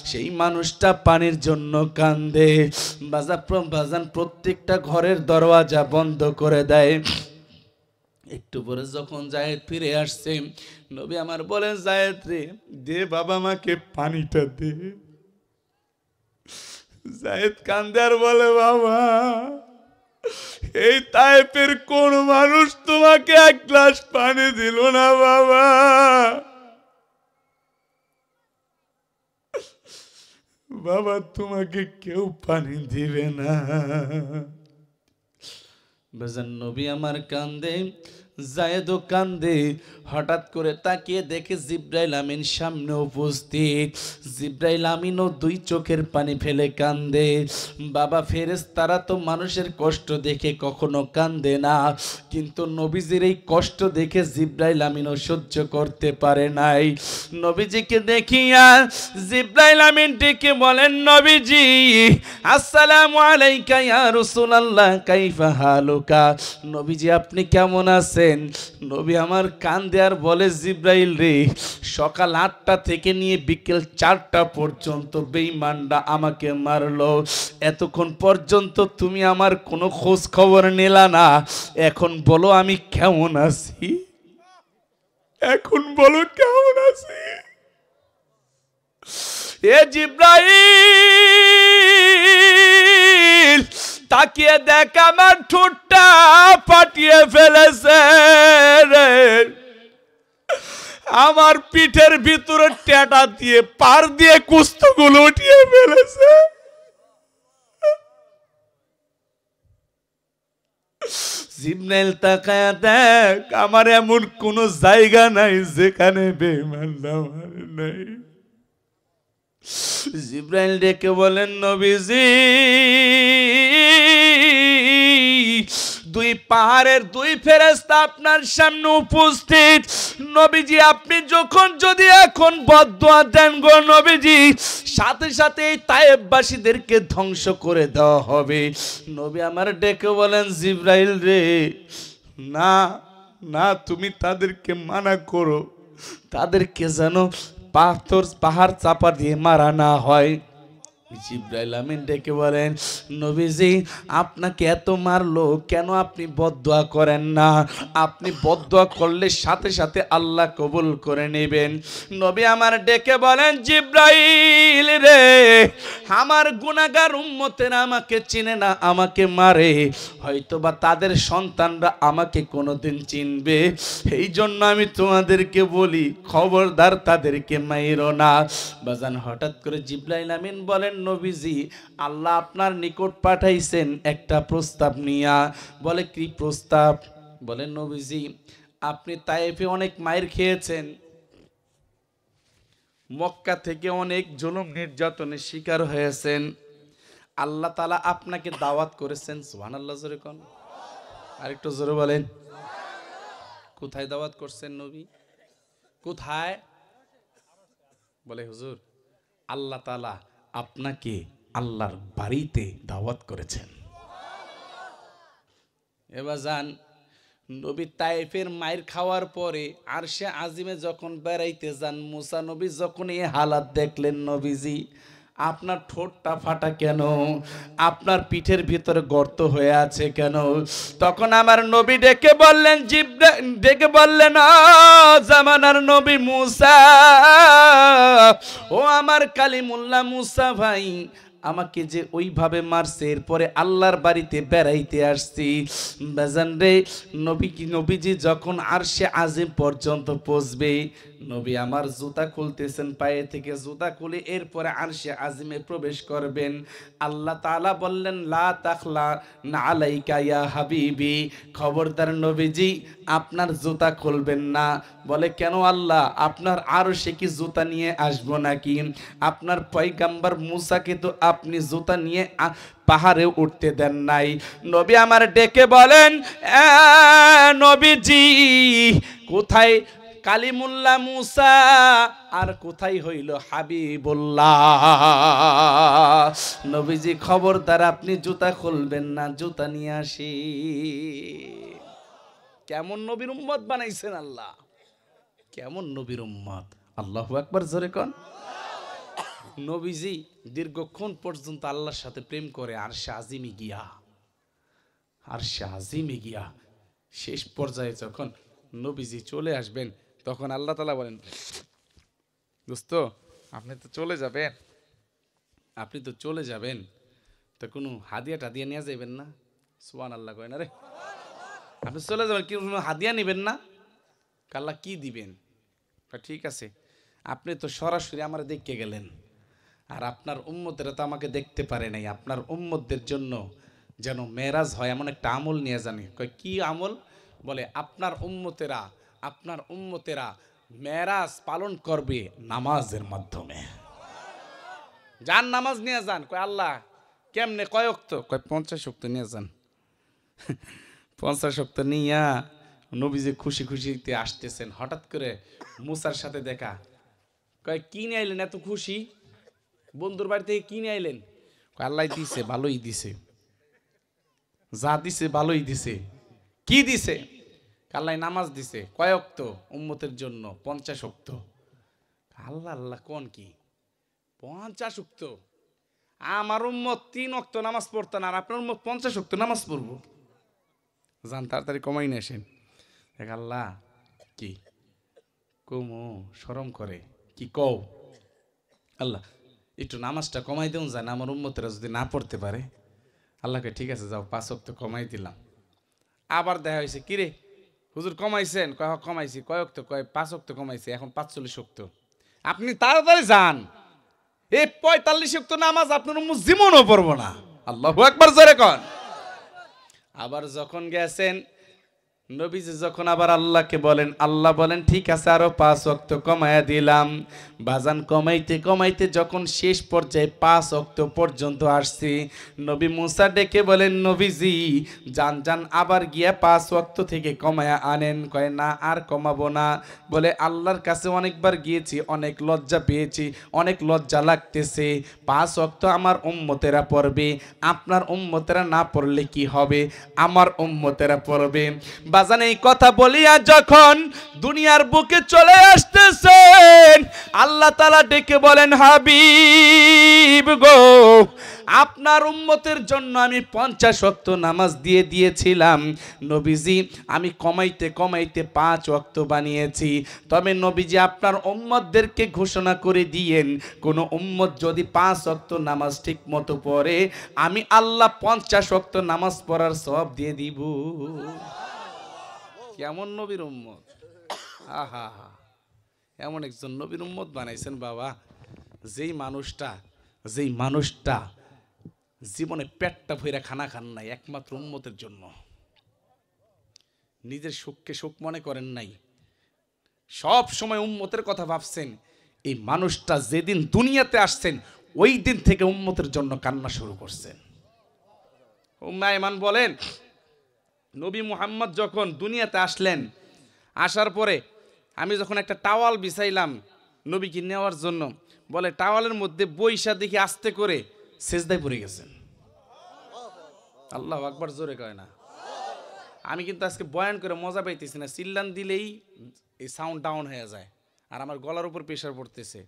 সেই মানুষটা পানির জন্য কান্দে। বাজান প্রত্যেকটা ঘরের দরওয়াজা বন্ধ করে দেয়। একটু পরে যখন যায়েদ ফিরে আসছে, নবী আমার বলেন, যায়েদ রে, দে বাবা আমাকে পানিটা দে। যায়েদ কান্দে আর বলে, বাবা এই তায়েফের কোন মানুষ তোমাকে এক গ্লাস পানি দিল না বাবা? বাবা তোমাকে কেউ পানি দিবে না। বাজান নবী আমার কান্দে, যায়েদও কান্দে। হঠাৎ করে তাকিয়ে দেখে জিব্রাইল আমিন সামনে উপস্থিত। জিব্রাইল আমিনও দুই চোখের পানি ফেলে কান্দে। বাবা ফেরেশতারা তো মানুষের কষ্ট দেখে কখনো কান্দে না, কিন্তু নবীজির এই কষ্ট দেখে জিব্রাইল আমিনও সহ্য করতে পারে নাই। নবীজিকে দেখিয়া জিব্রাইল আমিন ডেকে বলেন, নবীজি আসসালামু আলাইকা ইয়া রাসূলুল্লাহ, কাইফা হালুকা? নবীজি আপনি কেমন আছেন? নবী আমার কান্দে আর বলে, জিব্রাইল রে, সকাল 8টা থেকে নিয়ে বিকেল 4টা পর্যন্ত বেঈমানরা আমাকে মারলো, এতক্ষণ পর্যন্ত তুমি আমার কোনো খোঁজ খবর নিলা না, এখন বলো আমি কেমন আছি, এখন বলো কেমন আছি? এ জিব্রাইল, তাকিয়ে দেখ আমার ঠোঁটটা ফাটিয়ে ফেলেছে রে, আমার পিঠের ভিতরে টেটা দিয়ে পার দিয়ে কুস্তগুলো উঠিয়ে ফেলেছে। জিব্রাইল তাকায়া দেখ, আমার এমন কোন জায়গা নাই যেখানে বেঈমানরা মারে নাই। জিব্রাইল ডেকে বলেন, নবীজি দুই পাহাড়ের দুই ফেরেশতা আপনার সামনে উপস্থিত। নবীজি আপনি যখন যদি এখন বদদুয়া দেন গো নবীজি, সাথে সাথে এই তায়েফবাসীদেরকে ধ্বংস করে দেওয়া হবে। নবী আমার ডেকে বলেন, জিব্রাইল রে, না না, তুমি তাদেরকে মানা করো, তাদেরকে যেন পাহাড় চাপা দিয়ে মারা না হয়। জিব্রাইল আমিন ডেকে বলেন, নবীজি আপনাকে এত মারলো কেন, আপনি বদদুয়া করেন না? আপনি বদদুয়া করলে সাথে সাথে আল্লাহ কবুল করে নেবেন। নবী আমার ডেকে বলেন, জিব্রাইল রে, আমার গুনাহগার উম্মতেরা আমাকে চিনে না, আমাকে মারে, হয়তোবা তাদের সন্তানরা আমাকে কোনোদিন চিনবে, এই জন্য আমি তোমাদেরকে বলি খবরদার তাদেরকে মাইরো না। বাজান হঠাৎ করে জিব্রাইল আমিন বলেন, নবীজি আল্লাহ আপনার নিকট পাঠাইছেন একটা প্রস্তাব নিয়া। বলে, কি প্রস্তাব? বলেন, নবীজি আপনি তায়েফে অনেক মায়ের খেয়েছেন, মক্কা থেকে অনেক জুলুম নির্যাতনের শিকার হয়েছেন, আল্লাহ তাআলা আপনাকে দাওয়াত করেছেন। সুবহানাল্লাহ জোরে কোন, আরেকটু জোরে বলেন। কোথায় দাওয়াত করছেন নবী? কোথায়? বলে, হুজুর আল্লাহ তাআলা আপনাকে আল্লাহর বাড়িতে দাওয়াত করেছেন। এবার যান নবী তায়েফের মায়ের খাওয়ার পরে আরশে আজিমে যখন বেড়াইতে যান, মুসা নবী যখন এই হালাত দেখলেন, নবীজি আপনার ঠোঁটটা ফাটা কেন, আপনার পিঠের ভিতরে গর্ত হয়ে আছে কেন? তখন আমার নবী ডেকে বললেন, ডেকে বললেন, জামানার নবী মুসা, ও আমার কালিমুল্লাহ মুসা ভাই, আমাকে যে ওইভাবে মারছে, এরপরে আল্লাহর বাড়িতে বেড়াইতে আসছি। বেজান রে, নবীজি যখন আরশে আজিম পর্যন্ত পৌঁছবে, নবী আমার জুতা খুলতেছেন, পায়ে থেকে জুতা খুলে এরপরে আরশে আজিমে প্রবেশ করবেন। আল্লাহ তাআলা বললেন, লা তাখলা না আলাইকা ইয়া হাবিবি, খবরদার নবীজি আপনার জুতা খুলবেন না। বলে কেন আল্লাহ, আপনার আরশে কি জুতা নিয়ে আসবো নাকি? আপনার পয়গম্বর মুসাকে তো আপনি জুতা নিয়ে পাহাড়ে উঠতে দেন নাই। নবী আমার ডেকে বলেন, নবীজি কোথায় কালিমুল্লাহ মুসা আর কোথায় হইল হাবিবুল্লাহ? নবীজি খবরদার আপনি জুতা খুলবেন না, জুতা নিয়ে আসি। কেমন নবীর উম্মত বানাইছেন আল্লাহ, কেমন নবীর উম্মত! আল্লাহু আকবার, জোরে কোন। নবীজি দীর্ঘক্ষণ পর্যন্ত আল্লাহর সাথে প্রেম করে আরশে আজিমে গিয়া শেষ পর্যায়ে যখন নবীজি চলে আসবেন, তখন আল্লাহ তাআলা বলেন, দোস্ত আপনি তো চলে যাবেন, তো কোনো হাদিয়া টাদিয়া নিয়ে যাবেন না? সুবহানাল্লাহ কয় না রে, আপনি চলে যাবেন, কি কোনো হাদিয়া নেবেন না? আল্লাহ কি দিবেন? ঠিক আছে, আপনি তো সরাসরি আমার দেখতে গেলেন, আর আপনার উম্মতেরা তো আমাকে দেখতে পারে নাই। আপনার উম্মতদের জন্য যেন মেরাজ হয় এমন একটা আমল নিয়ে জানি। কয় কি আমল? বলে আপনার উম্মতেরা মেরাজ পালন করবে নামাজের মাধ্যমে। যান নামাজ নিয়ে যান। কয় আল্লাহ কেমনে, কয় ওয়াক্ত? কয় 50 ওয়াক্ত নিয়ে যান। 50 ওয়াক্ত নিয়া নবীজি খুশি খুশিতে আসতেছেন, হঠাৎ করে মুসার সাথে দেখা। কয় কি নিয়ে আইলেন এত খুশি? বন্ধুর বাড়ি থেকে কি নিয়ে আইলেন? আল্লাহ দিছে, ভালোই দিছে, যা দিছে ভালোই দিছে। কি দিছে? আল্লাহ নামাজ দিছে। কয় ওয়াক্ত? উম্মতের জন্য 50 ওয়াক্ত। আল্লাহ আল্লাহ কোন কি 50 ওয়াক্ত? আমার উম্মত 3 ওয়াক্ত নামাজ পড়তেন, আর আপনার উম্মত 50 ওয়াক্ত নামাজ পড়বো। যান তাড়াতাড়ি কমাই নিয়ে আসেন। দেখ আল্লাহ কি কমো, শরম করে কি কও? আল্লাহ একটু নামাজটা কমাই দেন, জান আমার উম্মতেরা যদি না পড়তে পারে। আল্লাহকে ঠিক আছে যাও, 5 ওয়াক্ত কমাই দিলাম। আবার দেখা হয়েছে, কিরে হুজুর কমাইছেন? কয় কমাইছি। কয় ওয়াক্ত? কয় 5 ওয়াক্ত কমাইছি, এখন 45 ওয়াক্ত। আপনি তাড়াতাড়ি যান, এই 45 ওয়াক্ত নামাজ আপনার উম্মত জীবনও পড়বো না। আল্লাহু আকবার, জোরে কোন। আবার যখন গেছেন নবীজি যখন আবার আল্লাহকে বলেন, আল্লাহ বলেন ঠিক আছে আরো 5 ওয়াক্ত কমায়া দিলাম। বাজান কমাইতে কমাইতে যখন শেষ পর্যায়ে 5 ওয়াক্ত পর্যন্ত আসছি, নবী মুসা ডেকে বলেন, নবীজি যান আবার গিয়া 5 ওয়াক্ত থেকে কমায়া আনেন। কয় না আর কমাবো না। বলে আল্লাহর কাছে অনেকবার গিয়েছি, অনেক লজ্জা পেয়েছি, অনেক লজ্জা লাগতেছে। 5 ওয়াক্ত আমার উম্মতেরা পড়বে, আপনার উম্মতেরা না পড়লে কি হবে? আমার উম্মতেরা পড়বে। বাজান এই কথা বলিয়া যখন দুনিয়ার বুকে চলে আসতেছেন, আল্লাহ তাআলা ডেকে বলেন, হাবিব গো, আপনার উম্মতের জন্য আমি 50 ওয়াক্ত নামাজ দিয়েছিলাম নবীজি, আমি কমাইতে কমাইতে 5 ওয়াক্ত বানিয়েছি। তবে নবীজি আপনার উম্মতদেরকে ঘোষণা করে দিয়েন, কোন উম্মত যদি 5 ওয়াক্ত নামাজ ঠিক মতো পড়ে, আমি আল্লাহ 50 ওয়াক্ত নামাজ পড়ার সওয়াব দিয়ে দিব। কেমন নবীর উম্মত! আহা, এমন একজন নবীর উম্মত বানাইছেন বাবা, যেই মানুষটা জীবনে পেটটা ভইরা খানা খান নাই, একমাত্র উম্মতের জন্য। নিজের সুখকে সুখ মনে করেন নাই, সব সময় উম্মতের কথা ভাবছেন। এই মানুষটা যেদিন দুনিয়াতে আসছেন, ওই দিন থেকে উম্মতের জন্য কান্না শুরু করছেন। উম্মে আয়মান বলেন, নবী মুহাম্মদ যখন দুনিয়াতে আসলেন, আসার পরে আমি যখন একটা টাওয়াল বিছাইলাম নবীকে নেওয়ার জন্য, বলে টাওয়ালের মধ্যে বৈশা দেখি আস্তে করে সেজদায় পড়ে গেছেন। আল্লাহু আকবার, জোরে কয় না। আমি কিন্তু আজকে বয়ান করে মজা পাইতেছি না, চিল্লান দিলেই এই সাউন্ড ডাউন হয়ে যায় আর আমার গলার উপর প্রেশার পড়তেছে।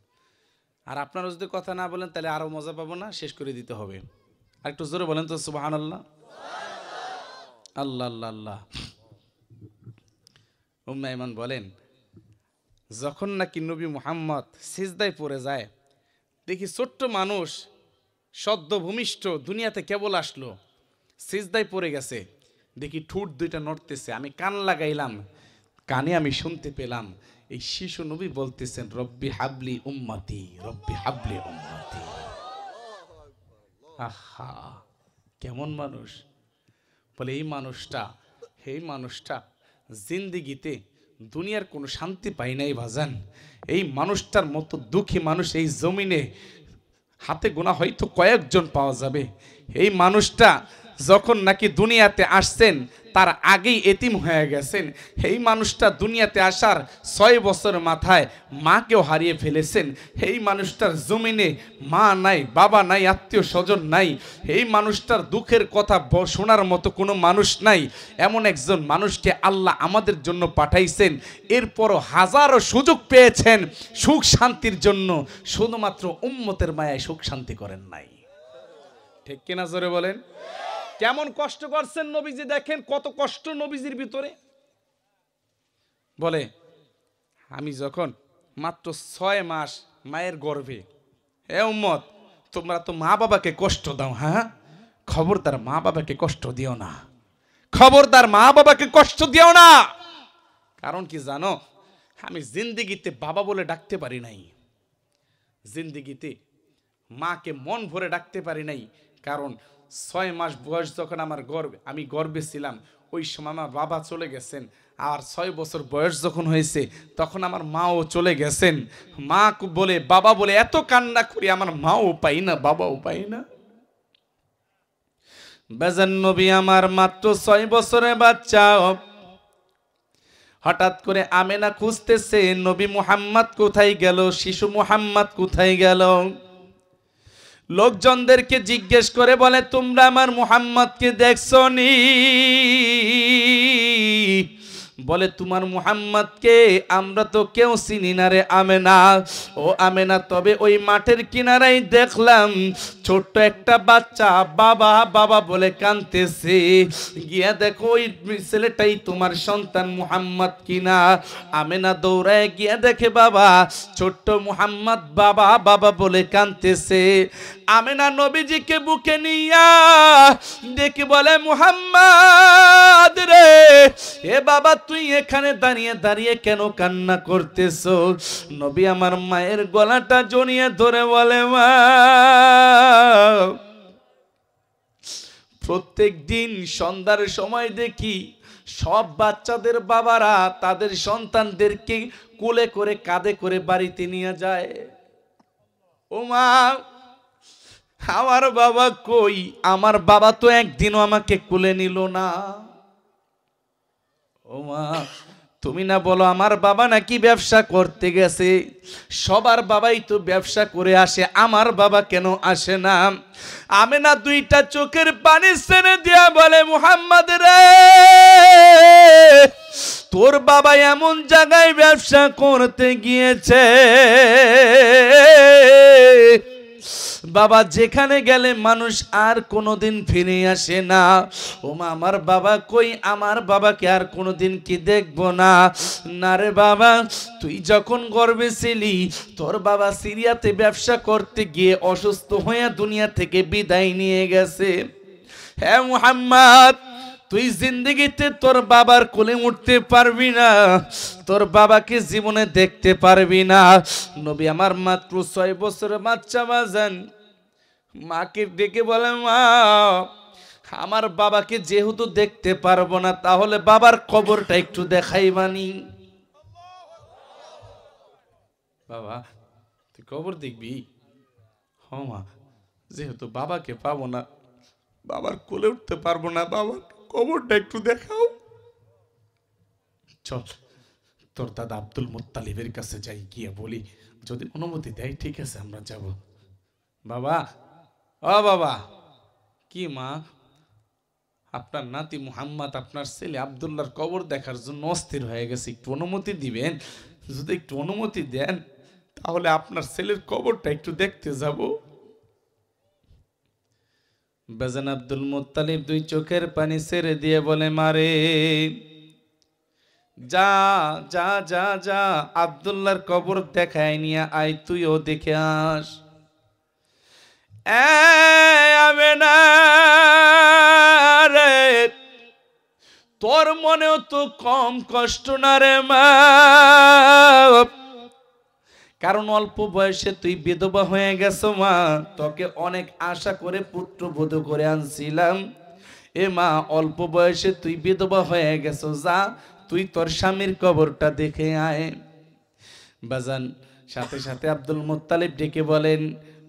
আর আপনারা যদি কথা না বলেন তাহলে আরও মজা পাবো না, শেষ করে দিতে হবে। আর একটু জোরে বলেন তো সুবহানাল্লাহ। আল্লাহ আল্লাহ আল্লাহ। উম্মে আইমান বলেন, যখন নাকি নবী মুহাম্মদ সিজদায় পড়ে যায়, দেখি ছোট্ট মানুষ সদ্য ভূমিষ্ঠ দুনিয়াতে কেবল আসলো, সিজদায় পড়ে গেছে, দেখি ঠোঁট দুইটা নড়তেছে। আমি কান লাগাইলাম, কানে আমি শুনতে পেলাম এই শিশু নবী বলতেছেন, রব্বি হাবলি উম্মতি, রব্বি হাবলি উম্মতি। আহা, কেমন মানুষ! বলে এই মানুষটা জিন্দিগিতে দুনিয়ার কোনো শান্তি পাই নাই ভাজান। এই মানুষটার মতো দুঃখী মানুষ এই জমিনে হাতে গোনা হয়তো কয়েকজন পাওয়া যাবে। এই মানুষটা যখন নাকি দুনিয়াতে আসছেন তার আগেই এতিম হয়ে গেছেন। এই মানুষটা দুনিয়াতে আসার 6 বছর মাথায় মাকেও হারিয়ে ফেলেছেন। এই মানুষটার জমিনে মা নাই, বাবা নাই, আত্মীয় স্বজন নাই। এই মানুষটার দুঃখের কথা শোনার মতো কোনো মানুষ নাই। এমন একজন মানুষকে আল্লাহ আমাদের জন্য পাঠাইছেন। এরপরও হাজারো সুযোগ পেয়েছেন সুখ শান্তির জন্য, শুধুমাত্র উম্মতের মায়ায় সুখ শান্তি করেন নাই। ঠিক কিনা জোরে বলেন? কেমন কষ্ট করছেন নবীজি, দেখেন কত কষ্ট নবীজির ভিতরে। বলে আমি যখন মাত্র 6 মাস মায়ের গর্ভে, হে উম্মত তোমরা তো মা বাবাকে কষ্ট দাও, হ্যাঁ খবরদার মা বাবাকে কষ্ট দিও না, খবরদার মা বাবাকে কষ্ট দিও না। কারণ কি জানো, আমি জিন্দিগিতে বাবা বলে ডাকতে পারি নাই, জিন্দিগিতে মাকে মন ভরে ডাকতে পারি নাই। কারণ 6 মাস বয়স যখন আমি গর্ভে ছিলাম, ওই সময় আমার বাবা চলে গেছেন। আর 6 বছর বয়স যখন হয়েছে তখন আমার মাও চলে গেছেন। মা বলে বাবা বলে এত কান্না করি, আমার মাও পাই না, বাবাও পাই না। বেজান নবী আমার মাত্র 6 বছরের বাচ্চা, হঠাৎ করে আমেনা খুঁজতেছে নবী মুহাম্মদ কোথায় গেল, শিশু মুহাম্মদ কোথায় গেল। লোকজনদেরকে জিজ্ঞেস করে বলে, তোমরা আমার মুহাম্মদকে দেখছো নি? বলে তোমার মুহাম্মদকে আমরা তো কেউ চিনি না রে আমেনা। ও আমেনা, তবে ওই মাঠের কিনারায় দেখলাম ছোট্ট একটা বাচ্চা বাবা বাবা বলে কাঁদতেছে। গিয়া দেখো ওই ছেলেটাই তোমার সন্তান মুহাম্মদ কিনা। আমেনা দৌড়ায় গিয়া দেখে বাবা, ছোট্ট মুহাম্মদ বাবা বাবা বলে কাঁদতেছে। আমেনা নবীজিকে বুকে নিয়া দেখে বলে, মুহাম্মদ রে, এ বাবা তুই এখানে দাঁড়িয়ে দাঁড়িয়ে কেন কান্না করতেছো? নবী আমার মায়ের গলাটা জড়িয়ে ধরে বলে, মা প্রত্যেক দিন সন্ধ্যার সময় দেখি সব বাচ্চাদের বাবারা তাদের সন্তানদেরকে কোলে করে কাঁধে করে বাড়িতে নিয়ে যায়। ও মা, আমার বাবা কই? আমার বাবা তো একদিনও আমাকে কোলে নিল না। ও মা, তুমি না বলো আমার বাবা নাকি ব্যবসা করতে গেছে? সবার বাবাই তো ব্যবসা করে আসে, আমার বাবা কেন আসে না? আমেনা দুইটা চোখের পানি ছেড়ে দিয়া বলে, মুহাম্মদ রে, তোর বাবা এমন জায়গায় ব্যবসা করতে গিয়েছে বাবা, যেখানে গেলে মানুষ আর কোনোদিন ফিরে আসে না। ও মা, আমার বাবা কই? আমার বাবাকে আর কোনোদিন কি দেখবো না? না রে বাবা, তুই যখন গর্ভে ছিলি তোর বাবা সিরিয়াতে ব্যবসা করতে গিয়ে অসুস্থ হয়ে দুনিয়া থেকে বিদায় নিয়ে গেছে। হ্যাঁ মুহাম্মদ, তুই জিন্দেগিতে তোর বাবার কোলে উঠতে পারবি না, তোর বাবাকে জীবনে দেখতে পারবি না। নবী আমার মাত্র 6 বছরের বাচ্চা বাজান মাকে ডেকে বলে, মা আমার বাবাকে যেহেতু দেখতে পারবো না, তাহলে বাবার কবরটা একটু দেখাইবানি। বাবা তুই কবর দেখবি? হ্যাঁ মা, যেহেতু বাবাকে পাবো না, বাবার কোলে উঠতে পারবো না, বাবার কবরটা একটু দেখাও। চল তোর দাদা আব্দুল মুত্তালিবের কাছে যাই, গিয়ে বলি যদি অনুমতি দেয় ঠিক আছে আমরা যাব। বাবা, ও বাবা। কি মা? আপনার নাতি মুহাম্মদ আপনার ছেলে আব্দুল্লাহর কবর দেখার জন্য অস্থির হয়ে গেছে, একটু অনুমতি দিবেন? যদি একটু অনুমতি দেন তাহলে আপনার ছেলের কবরটা একটু দেখতে যাব। বাজান আব্দুল মুত্তালিব দুই চোখের পানি ছেড়ে দিয়ে বলে, মারে যা যা যা যা আব্দুল্লাহর কবর দেখায় নিয়ে আয়, তুইও দেখে আস। আমেনা রে, তোর মনেও তো কম কষ্ট না রে মা, কারণ অল্প বয়সে তুই বিধবা হয়ে গেছো মা, তোকে অনেক আশা করে পুত্রবধূ করে আনছিলাম। এ মা, অল্প বয়সে তুই বিধবা হয়ে গেছো, যা তুই তোর স্বামীর কবরটা দেখে আয়। বাজান সাথে সাথে আব্দুল মুত্তালিব ডেকে বলেন,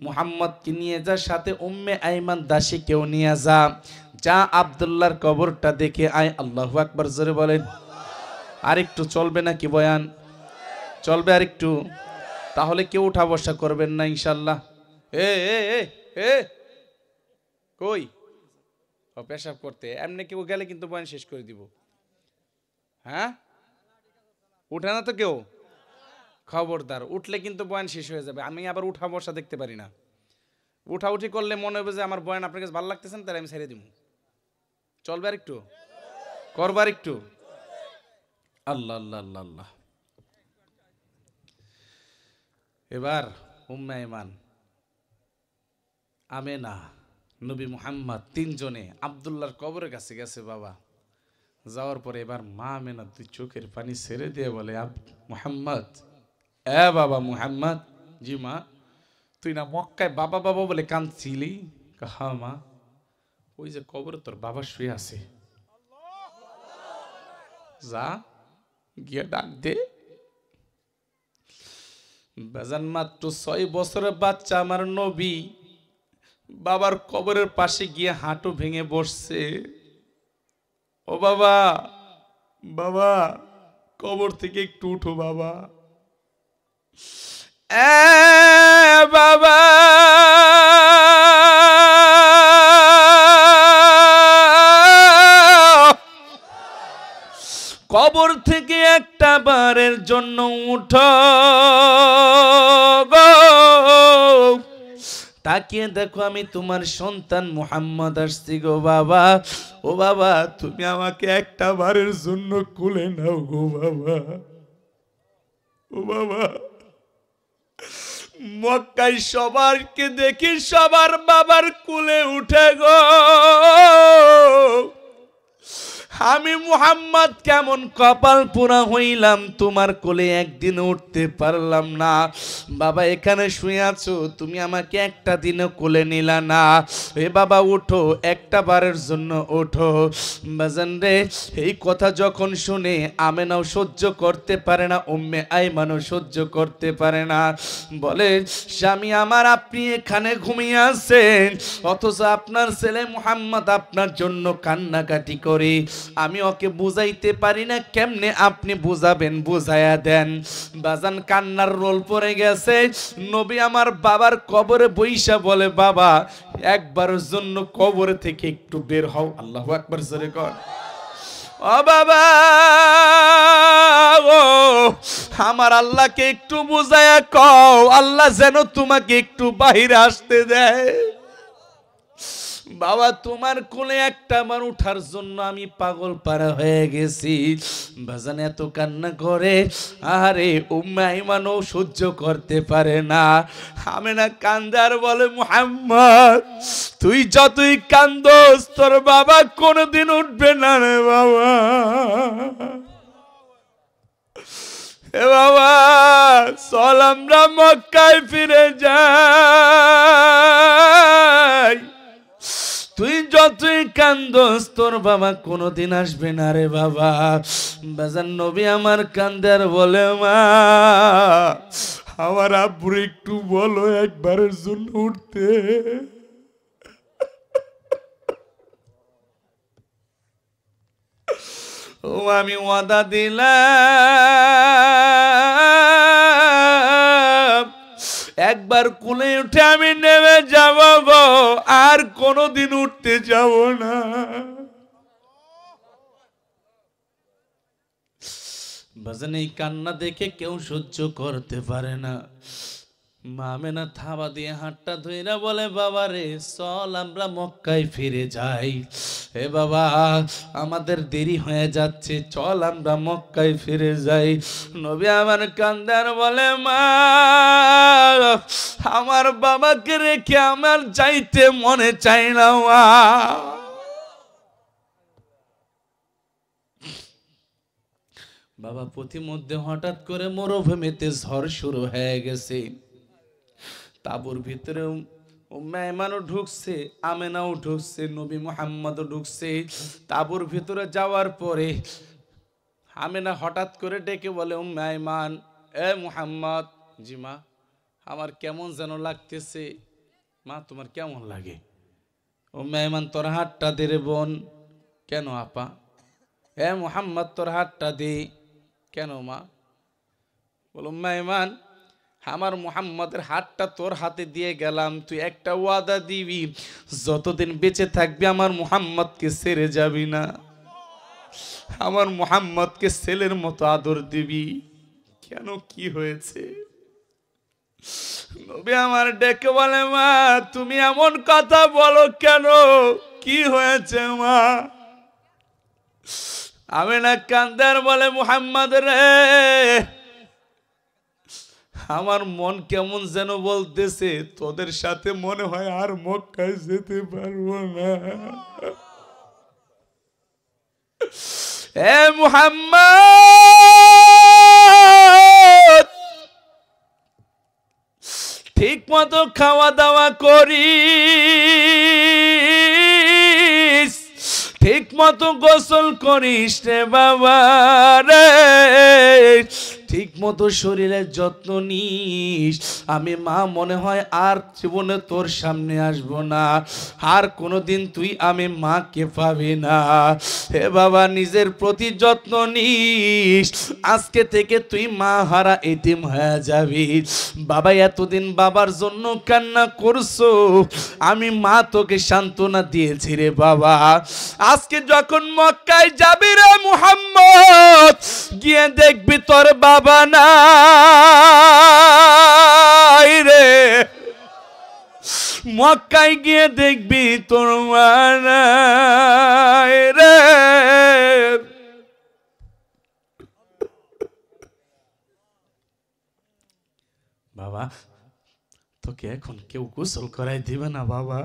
মুহাম্মদকে নিয়ে যা, সাথে উম্মে আইমান দাসী কেউ নিয়ে যা, যা আব্দুল্লাহর কবরটা দেখে আয়। আল্লাহু আকবার জোরে বলেন। আরেকটু চলবে নাকি বয়ান? চলবে আরেকটু? তাহলে কেউ উঠা বসা করবেন না ইনশাল্লাহ। এ এ এ এ কই ও পেশাব করতে, এমনি কেউ গেলে কিন্তু বয়ান শেষ করে দিব। হ্যাঁ, উঠে না তো কেউ? খবরদার, উঠলে কিন্তু বয়ান শেষ হয়ে যাবে। আমি আবার উঠা বসা দেখতে পারি না। উঠাউঠি করলে মনে হবে যে আমার বয়ান আপনার কাছে ভালো লাগতেছে না, তাহলে আমি ছেড়ে দিব। চলবে আর একটু? করবার একটু? আল্লাহ আল্লাহ আল্লাহ আল্লাহ। এবার উম্মে আইমান, আমেনা, নবী মুহাম্মদ তিনজনে আব্দুল্লাহর কবরের কাছে গেছে বাবা। যাওয়ার পরে এবার মা আমেনা দুই চোখের পানি ছেড়ে দিয়ে বলে, মুহাম্মদ, এ বাবা মুহাম্মদ। জি মা। তুই না মক্কায় বাবা বাবা বলে কাঁদছিলি? হ্যাঁ মা, ওই যে কবরে তোর বাবা শুয়ে আছে, যা গিয়ে ডাক দে। বাজান মাত্র 6 বছরের বাচ্চা আমার নবী বাবার কবরের পাশে গিয়ে হাঁটু ভেঙে বসছে। ও বাবা, বাবা কবর থেকে একটু উঠো বাবা। বাবা কবর থেকে একটা বারের জন্য উঠো গো, তাকিয়ে দেখো আমি তোমার সন্তান মুহাম্মদ আসছি গো বাবা। ও বাবা, তুমি আমাকে একটা বারের জন্য কোলে নাও গো বাবা। ও বাবা, মক্কায় সবারকে দেখি সবার বাবার কোলে উঠে গো, আমি মুহাম্মদ কেমন কপাল পোড়া হইলাম, তোমার কোলে একদিন উঠতে পারলাম না। বাবা এখানে শুয়ে আছো, তুমি আমাকে একটা দিনও কোলে নিলা না। এ বাবা উঠো, একটা বারের জন্য ওঠো। বাজান রে, এই কথা যখন শুনে আমেনাও সহ্য করতে পারে না, উম্মে আইমানও সহ্য করতে পারে না। বলে, স্বামী আমার, আপনি এখানে ঘুমিয়ে আছেন, অথচ আপনার ছেলে মুহাম্মদ আপনার জন্য কান্নাকাটি করে, আমি ওকে বুঝাইতে পারি না, কেমনে আপনি বুঝাবেন, বুঝাইয়া দেন। বাজান কান্নার রোল পড়ে গেছে। নবী আমার বাবার কবরে বইসা বলে, বাবা একবারের জন্য কবর থেকে একটু বের হও। আল্লাহু আকবার জোরে কর। ও বাবা, ও আমার আল্লাহকে একটু বুঝাইয়া কও, আল্লাহ যেন তোমাকে একটু বাহিরে আসতে দেয়। বাবা তোমার কোলে একটা বার উঠার জন্য আমি পাগল পারা হয়ে গেছি। বাজান এত কান্না করে, আরে উম্মে আইমানও সহ্য করতে পারে না। আমেনা কান্দার বলে, মুহাম্মদ তুই যতই কান্দোস তোর বাবা কোনোদিন উঠবে না রে বাবা। এ বাবা চল আমরা মক্কায় ফিরে যাই, তুই যতই কান্দোস তোর বাবা কোনোদিন আসবে না রে বাবা। বাজান নবী আমার কান্দার বলে, মা আমার আব্বুর একটু বলো একবারের জন্য উঠতে। ও আমি ওয়াদা দিলাম, একবার কোলে উঠে আমি নেমে যাব গো, আর কোনোদিন উঠতে যাব না। বাজান এই কান্না দেখে কেউ সহ্য করতে পারে না। মা আমেনা থাবা দিয়ে হাতটা ধইরা বলে, বাবা রে চল আমরা মক্কায় ফিরে যাই। হে বাবা আমাদের দেরি হয়ে যাচ্ছে, চল আমরা মক্কায় ফিরে যাই। নবী আমার কান্দার বলে, মা আমার বাবাকে রেখে আমার যাইতে মনে চাই না মা। বাবা প্রতিমধ্যে হঠাৎ করে মরুভূমিতে ঝড় শুরু হয়ে গেছে। তাবুর ভিতরে মেহমানও ঢুকছে, আমেনাও ঢুকছে, নবী মুহাম্মদও ঢুকছে। তাবুর ভিতরে যাওয়ার পরে আমেনা হঠাৎ করে ডেকে বলে, মেহমান এ মুহাম্মদ। জি মা, আমার কেমন যেন লাগতেছে। মা তোমার কেমন লাগে? ও মেহমান তোর হাতটা দে রে বোন। কেন আপা? এ মুহাম্মদ তোর হাতটা দে। কেন মা? বলো মেহমান আমার মুহাম্মদের হাতটা তোর হাতে দিয়ে গেলাম, তুই একটা ওয়াদা দিবি যতদিন বেঁচে থাকবি আমার মুহাম্মদকে ছেড়ে যাবি না, আমার মুহাম্মদকে ছেলের মতো আদর দিবি। কেন কি হয়েছে? নবী আমার ডেকে বলে, মা তুমি এমন কথা বলো কেন? কি হয়েছে মা? আমেনা কান্দার বলে, মুহাম্মদ রে আমার মন কেমন যেন বলতেছে তোদের সাথে মনে হয় আর মক্কায় যেতে পারবো না। এ মুহাম্মদ ঠিক মতো খাওয়া দাওয়া করিস, ঠিক মতো গোসল করিস রে বাবা রে, ঠিক মতো শরীরের যত্ন নিস। আমি মা মনে হয় আর জীবনে তোর সামনে আসবো না, আর কোনোদিন তুই আমি মাকে পাবি না। হে বাবা নিজের প্রতি যত্ন নিস, আজকে থেকে তুই মা হারা এতিম হয়ে যাবি। বাবা এতদিন বাবার জন্য কান্না করছো, আমি মা তোকে সান্ত্বনা দিয়েছি রে বাবা। আজকে যখন মক্কায় যাবি রে মুহাম্মদ, গিয়ে দেখবি তোর বাবা নাই রে। মক্কায় গিয়ে দেখবি তোর মা নাই রে। বাবা তোকে এখন কেউ গোসল করাই দিবে না বাবা,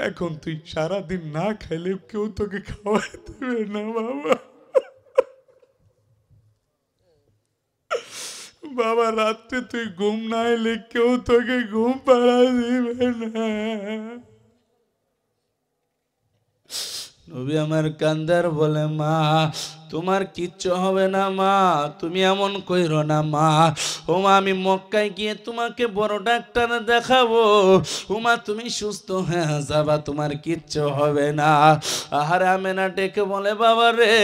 এখন তুই সারাদিন না খাইলে কেউ তোকে খাওয়াই দিবে না বাবা। বাবা রাত্রে তুই ঘুম না এলে কেউ তোকে ঘুম পাড়া দিবে না। নবী আমার কান্দার বলে, মা তোমার কিচ্ছু হবে না মা, তুমি এমন কইরো না মা। ও মা আমি মক্কায় গিয়ে তোমাকে বড় ডাক্তার দেখাবো, ও মা তুমি সুস্থ হয়ে যাবা, তোমার কিচ্ছু হবে না। আহারে আমেনা ডেকে বলে, বাবা রে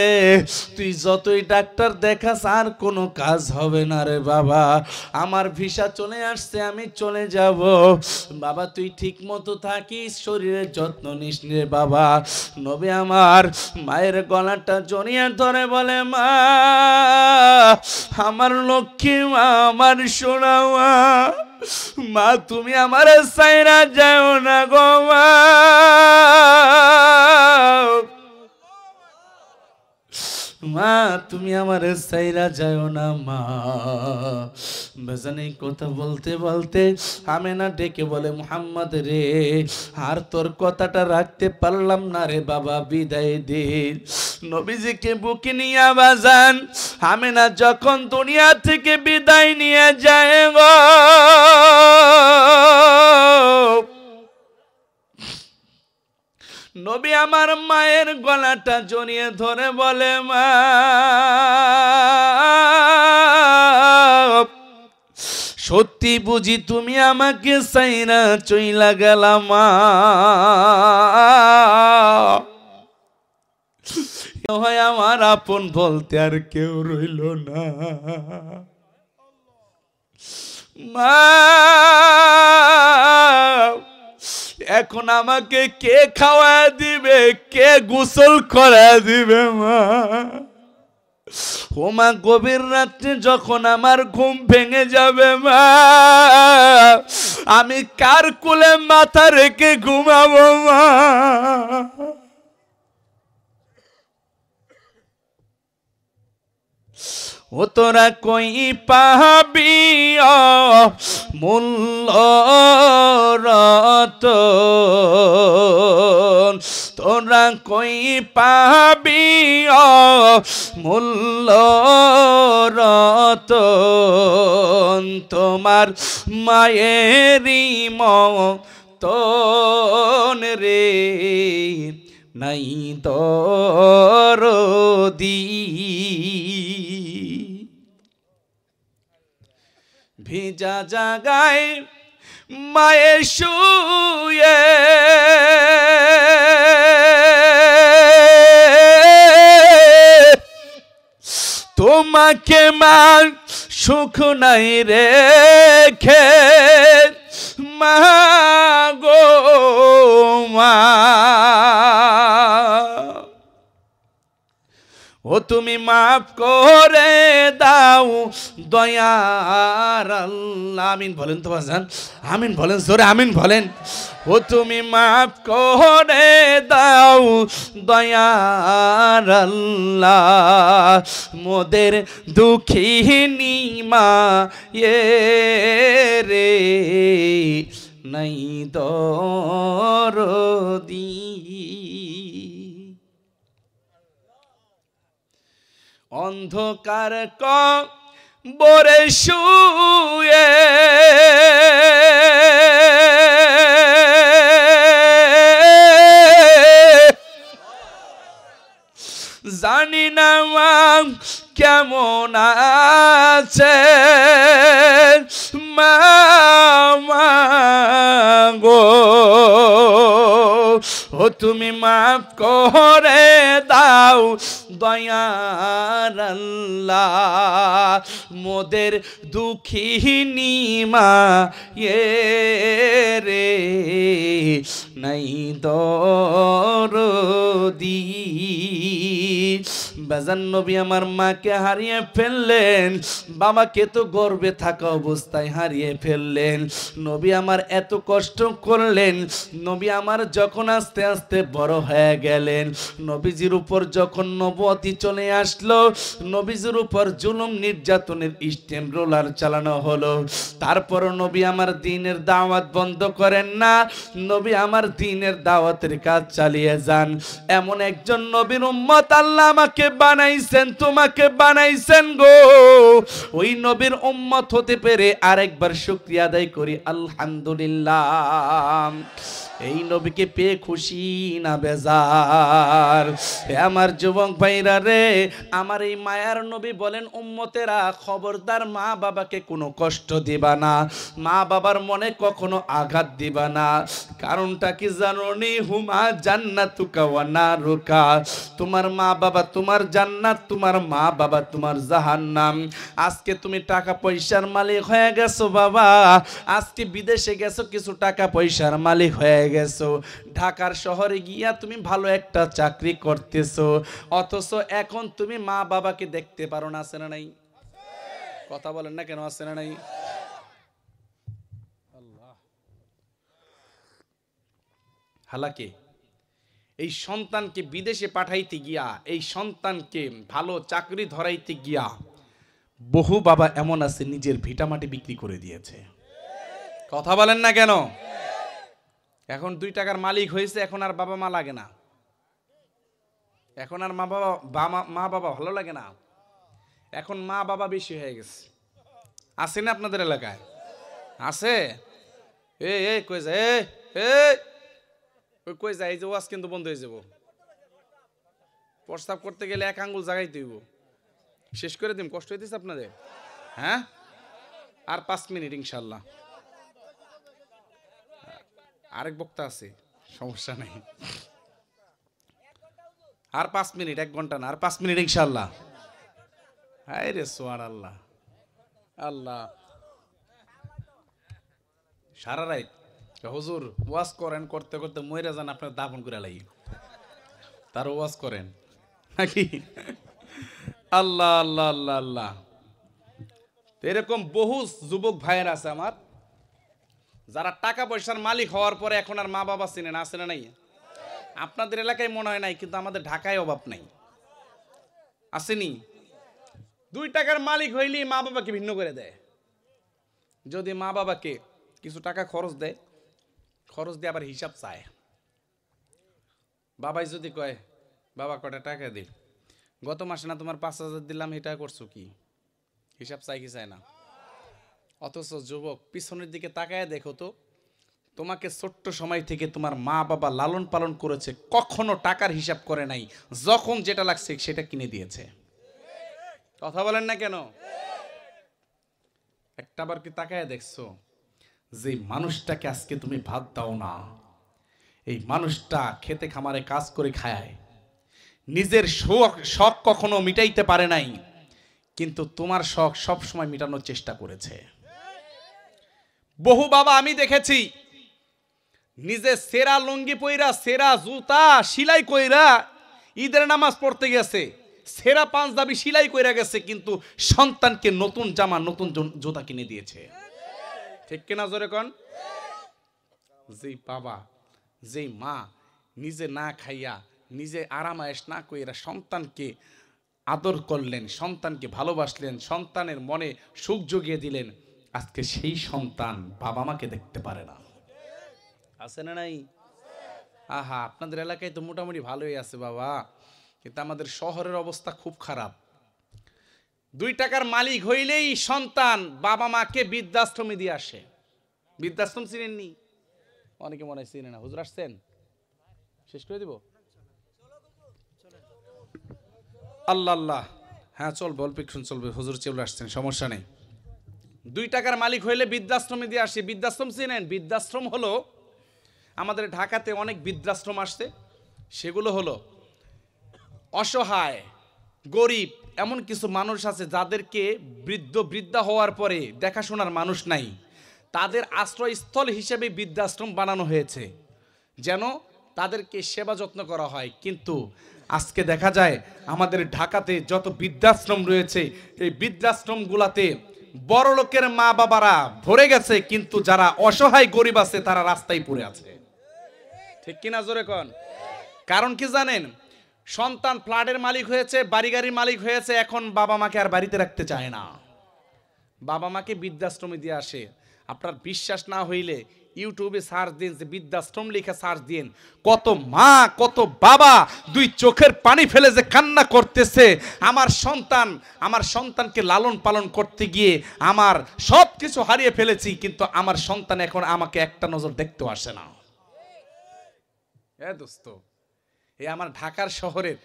তুই যতই ডাক্তার দেখাস আর কোনো কাজ হবে না রে বাবা, আমার ভিসা চলে আসছে, আমি চলে যাব। বাবা তুই ঠিক মতো থাকিস, শরীরের যত্ন নিস রে বাবা। নবী আমার মায়ের গলাটা জড়িয়ে ধরে বলে, মা আমার লক্ষ্মী মা, আমার সোনা মা, মা তুমি আমার সাইরা যাও না গো মা, মা তুমি আমার সাইরা যাও না মা। বেজানে কথা বলতে বলতে আমেনা ডেকে বলে, মুহাম্মদ রে আর তোর কথাটা রাখতে পারলাম না রে বাবা, বিদায় দে। নবীজিকে বুকে নিয়ে বাজান আমেনা যখন দুনিয়া থেকে বিদায় নিয়ে যায় গো, নবী আমার মায়ের গলাটা জড়িয়ে ধরে বলে, মা সত্যি বুঝি তুমি আমাকে সাইরা চইলা গেলা মা, হয় আমার আপন বলতে আর কেউ রইল না মা, এখন আমাকে কে খাওয়া দিবে, কে গোসল করা দিবে মা, ওমা গভীর রাত্রে যখন আমার ঘুম ভেঙে যাবে মা, আমি কার কোলে মাথা রেখে ঘুমাবো মা? ও তোরা কই পাবি মূল্য রতন, তোরা কই পাবি মূল্য রতন, তোমার মায়েরই মতন রে নাই দরদি। ভিজা জাগায় মায়ে শুয়ে তোমাকে মা সুখ নাই রেখে মা গো মা, ও তুমি মাফ করে দাও দয়ার আল্লাহ। আমিন বলেন তো বাজান, আমিন বলেন জোরে আমিন বলেন। ও তুমি মাফ করে দাও দয়ার আল্লাহ, মোদের দুঃখিনী মা রে নাই দরদি। অন্ধকার কবরে শুয়ে জানি না মা কেমন আছে মা গো, ও তুমি মাফ করে দাও দয়ার আল্লাহ, মোদের দুঃখিনী মা রে নাই দরদি। বাজান নবী আমার মাকে হারিয়ে ফেললেন, বাবাকে তো গর্ভে থাকা অবস্থায় হারিয়ে ফেললেন। নবী আমার এত কষ্ট করলেন, নবী আমার যখন আস্তে আস্তে বড় হয়ে গেলেন, নবীজির উপর যখন নবুয়তি চলে আসলো, নবীজির উপর জুলুম নির্যাতনের স্টেম রোলার চালানো হলো, তারপর নবী আমার দ্বীনের দাওয়াত বন্ধ করেন না, নবী আমার দ্বীনের দাওয়াতের কাজ চালিয়ে যান। এমন একজন নবীর উম্মত আল্লাহ আমাকে বানাইছেন, তোমাকে বানাইছেন গো। ওই নবীর উম্মত হতে পেরে আরেকবার শুকরিয়া আদায় করি আলহামদুলিল্লাহ। এই নবীকে পেয়ে খুশি না বেজার? আমার যুবক ভাইরা রে, আমার এই মায়ার নবী বলেন উম্মতেরা খবরদার মা বাবাকে কোনো কষ্ট দিবা না, মা বাবার মনে কখনো আঘাত দিবা না। কারণটা কি জানো নি? হুমা জান্নাতুকা ওয়া নারুকা, তোমার মা বাবা তোমার জান্নাত, তোমার মা বাবা তোমার জাহান্নাম। আজকে তুমি টাকা পয়সার মালিক হয়ে গেছো বাবা, আজকে বিদেশে গেছো কিছু টাকা পয়সার মালিক হয়ে গেছো, ঢাকার শহরে গিয়া তুমি ভালো একটা চাকরি করতেছো, অথচ এখন তুমি মা বাবাকে দেখতে পারো না। আছে না নাই? কথা বলেন না কেন? আছে না নাই? হালাকি এই সন্তানকে বিদেশে পাঠাইতে গিয়া, এই সন্তানকে ভালো চাকরি ধরাইতে গিয়া বহু বাবা এমন আছে নিজের ভিটামাটি বিক্রি করে দিয়েছে। কথা বলেন না কেন? এখন 2 টাকার মালিক হয়েছে, এখন আর বাবা মা লাগে না, এখন আর মা বাবা ভালো লাগে না, এখন মা বাবা বেশি হয়ে গেছে। আছে না আপনাদের এলাকায়? আছে? কই যায়? কই যায়? এই যে ওয়াজ কিন্তু বন্ধ হয়ে যাব। প্রস্তাব করতে গেলে 1 আঙ্গুল জাগাইতে হইব। শেষ করে দিন, কষ্ট হইতেছে আপনাদের? হ্যাঁ, আর 5 মিনিট ইনশাল্লাহ। আরেক বক্তা আছে, সমস্যা নেই। আর 5 মিনিট, 1 ঘন্টা না, আর 5 মিনিট ইনশাল্লাহ। হায় রে সোয়ার আল্লাহ আল্লাহ। সারা রাত হুজুর ওয়াজ করেন, করতে করতে মইরা যান, আপনার দাফন করে লাগি, তার ওয়াজ করেন নাকি? আল্লাহ আল্লাহ আল্লাহ আল্লাহ। এরকম বহু যুবক ভাইয়ের আছে আমার, যারা টাকা পয়সার মালিক হওয়ার পরে এখন আর মা বাবা চিনে না, আছে না নাই? আপনাদের এলাকায় মনে হয় নাই, কিন্তু আমাদের ঢাকায় অভাব নাই, আসেনি? 2 টাকার মালিক হইলেই মা বাবাকে ভিন্ন করে দেয়। যদি মা বাবাকে কিছু টাকা খরচ দেয়, খরচ দিয়ে আবার হিসাব চায়। বাবাই যদি কয়, বাবা কটা টাকা দে, গত মাসে না তোমার 5,000 দিলাম, এটা করছো কি? হিসাব চাই কি চায় না? অথচ যুবক, পিছনের দিকে তাকায় দেখো তো, তোমাকে ছোট্ট সময় থেকে তোমার মা বাবা লালন পালন করেছে, কখনো টাকার হিসাব করে নাই, যখন যেটা লাগছে সেটা কিনে দিয়েছে। কথা বলেন না কেন? একটাবার কি তাকায় দেখছো যে মানুষটাকে আজকে তুমি ভাত দাও না, এই মানুষটা খেতে খামারে কাজ করে খায়, নিজের শখ কখনো মিটাইতে পারে নাই, কিন্তু তোমার শখ সব সময় মিটানোর চেষ্টা করেছে। বহু বাবা আমি দেখেছি, নিজে সেরা লুঙ্গি পইরা, সেরা জুতা সিলাই কইরা ঈদের নামাজ পড়তে গেছে, সেরা পাঞ্জাবি সিলাই কইরা গেছে, কিন্তু সন্তানকে নতুন জামা নতুন জুতা কিনে দিয়েছে। ঠিক কিনা জোরে কোন? যেই বাবা, যেই মা নিজে না খাইয়া, নিজে আরামায়েশ না কইরা সন্তানকে আদর করলেন, সন্তানকে ভালোবাসলেন, সন্তানের মনে সুখ জুগিয়ে দিলেন, আজকে সেই সন্তান বাবা মাকে দেখতে পারে না। আছে না নাই? আহা, আপনাদের এলাকায় তো মোটামুটি ভালোই আছে বাবা, কিন্তু আমাদের শহরের অবস্থা খুব খারাপ। 2 টাকার মালিক হইলেই সন্তান বাবা মাকে বৃদ্ধাশ্রমে দিয়ে আসে। বৃদ্ধাশ্রম চিনেননি? অনেকে মনে হয় চিনে না। হুজুর আসছেন? শেষ করে দিব? আল্লাহ আল্লাহ, হ্যাঁ চলবে, অল্প একটু চলবে, হুজুর চলে আসছেন, সমস্যা নেই। 2 টাকার মালিক হইলে বৃদ্ধাশ্রমে দিয়ে আসে। বৃদ্ধাশ্রম চিনেন? বৃদ্ধাশ্রম হলো, আমাদের ঢাকাতে অনেক বৃদ্ধাশ্রম আসছে, সেগুলো হলো অসহায় গরিব এমন কিছু মানুষ আছে যাদেরকে বৃদ্ধা হওয়ার পরে দেখাশোনার মানুষ নাই, তাদের আশ্রয়স্থল হিসেবে বৃদ্ধাশ্রম বানানো হয়েছে, যেন তাদেরকে সেবা যত্ন করা হয়। কিন্তু আজকে দেখা যায় আমাদের ঢাকাতে যত বৃদ্ধাশ্রম রয়েছে, এই বৃদ্ধাশ্রমগুলাতে বড় লোকের মা বাবারা ভরে গেছে, কিন্তু যারা অসহায় গরিব আছে তারা রাস্তায় পড়ে আছে। ঠিক কিনা জোরে কোন? কারণ কি জানেন? সন্তান ফ্ল্যাটের মালিক হয়েছে, বাড়ি গাড়ির মালিক হয়েছে, এখন বাবা মাকে আর বাড়িতে রাখতে চায় না, বাবা মাকে বৃদ্ধাশ্রমে দিয়ে আসে। আপনার বিশ্বাস না হইলে ইউটিউবে সার্চ দিন, যে বৃদ্ধাশ্রম লিখে সার্চ দিন, কত মা কত বাবা 2 চোখের পানি ফেলে যে কান্না করতেছে, আমার সন্তানকে লালন পালন করতে গিয়ে আমার সব কিছু হারিয়ে ফেলেছি, কিন্তু আমার সন্তান এখন আমাকে একটা নজর দেখতেও আসে না। দোস্ত, এই আমার ঢাকার শহরের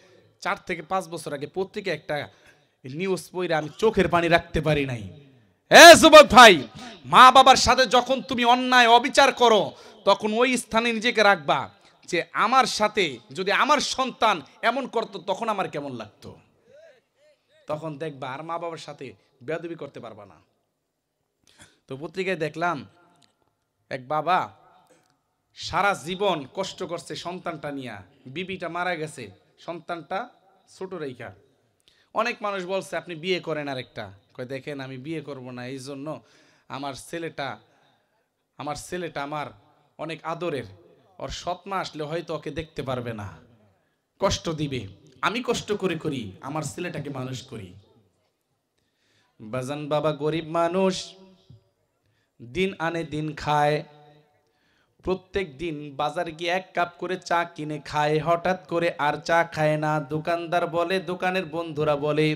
4 থেকে 5 বছর আগে পত্রিকা একটা নিউজ পড়ে আমি চোখের পানি রাখতে পারি নাই। যুবক ভাই, মা বাবার সাথে যখন তুমি অন্যায় অবিচার করো, তখন ওই স্থানে নিজেকে রাখবা, যে আমার সাথে যদি আমার সন্তান এমন করতো তখন আমার কেমন লাগতো। তখন দেখবা আর মা বাবার সাথে বেয়াদবি করতে পারবা না। তো পত্রিকায় দেখলাম এক বাবা সারা জীবন কষ্ট করছে সন্তানটা নিয়ে, বিবিটা মারা গেছে, সন্তানটা ছোট রেখা। অনেক মানুষ বলছে আপনি বিয়ে করেন আরেকটা। কয় দেখেন, আমি বিয়ে করব না, এই জন্য আমার ছেলেটা আমার অনেক আদরের, ওর সৎ মা আসলে হয়তো ওকে দেখতে পারবে না, কষ্ট দিবে, আমি কষ্ট করে করি আমার ছেলেটাকে মানুষ করি। বাজান বাবা গরিব মানুষ, দিন আনে দিন খায়, প্রত্যেক দিন বাজার গিয়ে 1 কাপ করে চা কিনে খায়, হঠাৎ করে আর চা খায় না। দোকানদার বলে, দোকানের বন্ধুরা বলে,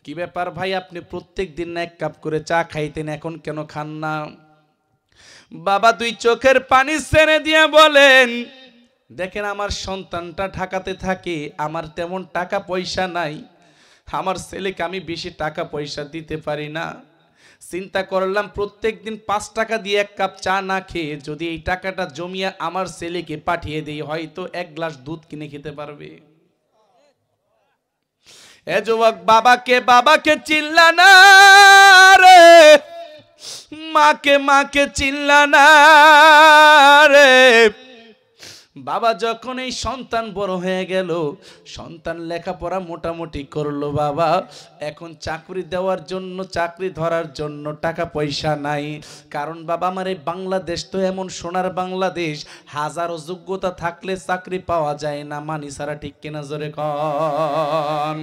কি ব্যাপার ভাই, আপনি প্রত্যেক দিন 1 কাপ করে চা খাইতেন, এখন কেন খান না? বাবা 2 চোখের পানি ছেড়ে দিয়ে বলেন, দেখেন আমার সন্তানটা ঢাকাতে থাকে, আমার তেমন টাকা পয়সা নাই, আমার ছেলেকে আমি বেশি টাকা পয়সা দিতে পারি না। চিন্তা করলাম প্রত্যেক দিন 5 টাকা দিয়ে 1 কাপ চা না খেয়ে যদি এই টাকাটা জমিয়ে আমার ছেলেকে পাঠিয়ে দেই, হয়তো 1 গ্লাস দুধ কিনে খেতে পারবে। এ যুবক, বাবাকে চিল্লা না রে, মাকে চিল্লা না রে, বাবা যখন এই সন্তান বড় হয়ে গেল, সন্তান লেখাপড়া মোটামুটি করলো, বাবা এখন চাকরি দেওয়ার জন্য, চাকরি ধরার জন্য টাকা পয়সা নাই। কারণ বাবা আমার এই বাংলাদেশ তো এমন সোনার বাংলাদেশ, হাজারো যোগ্যতা থাকলে চাকরি পাওয়া যায় না, মানি ছাড়া, ঠিক কিনা জোরে কন।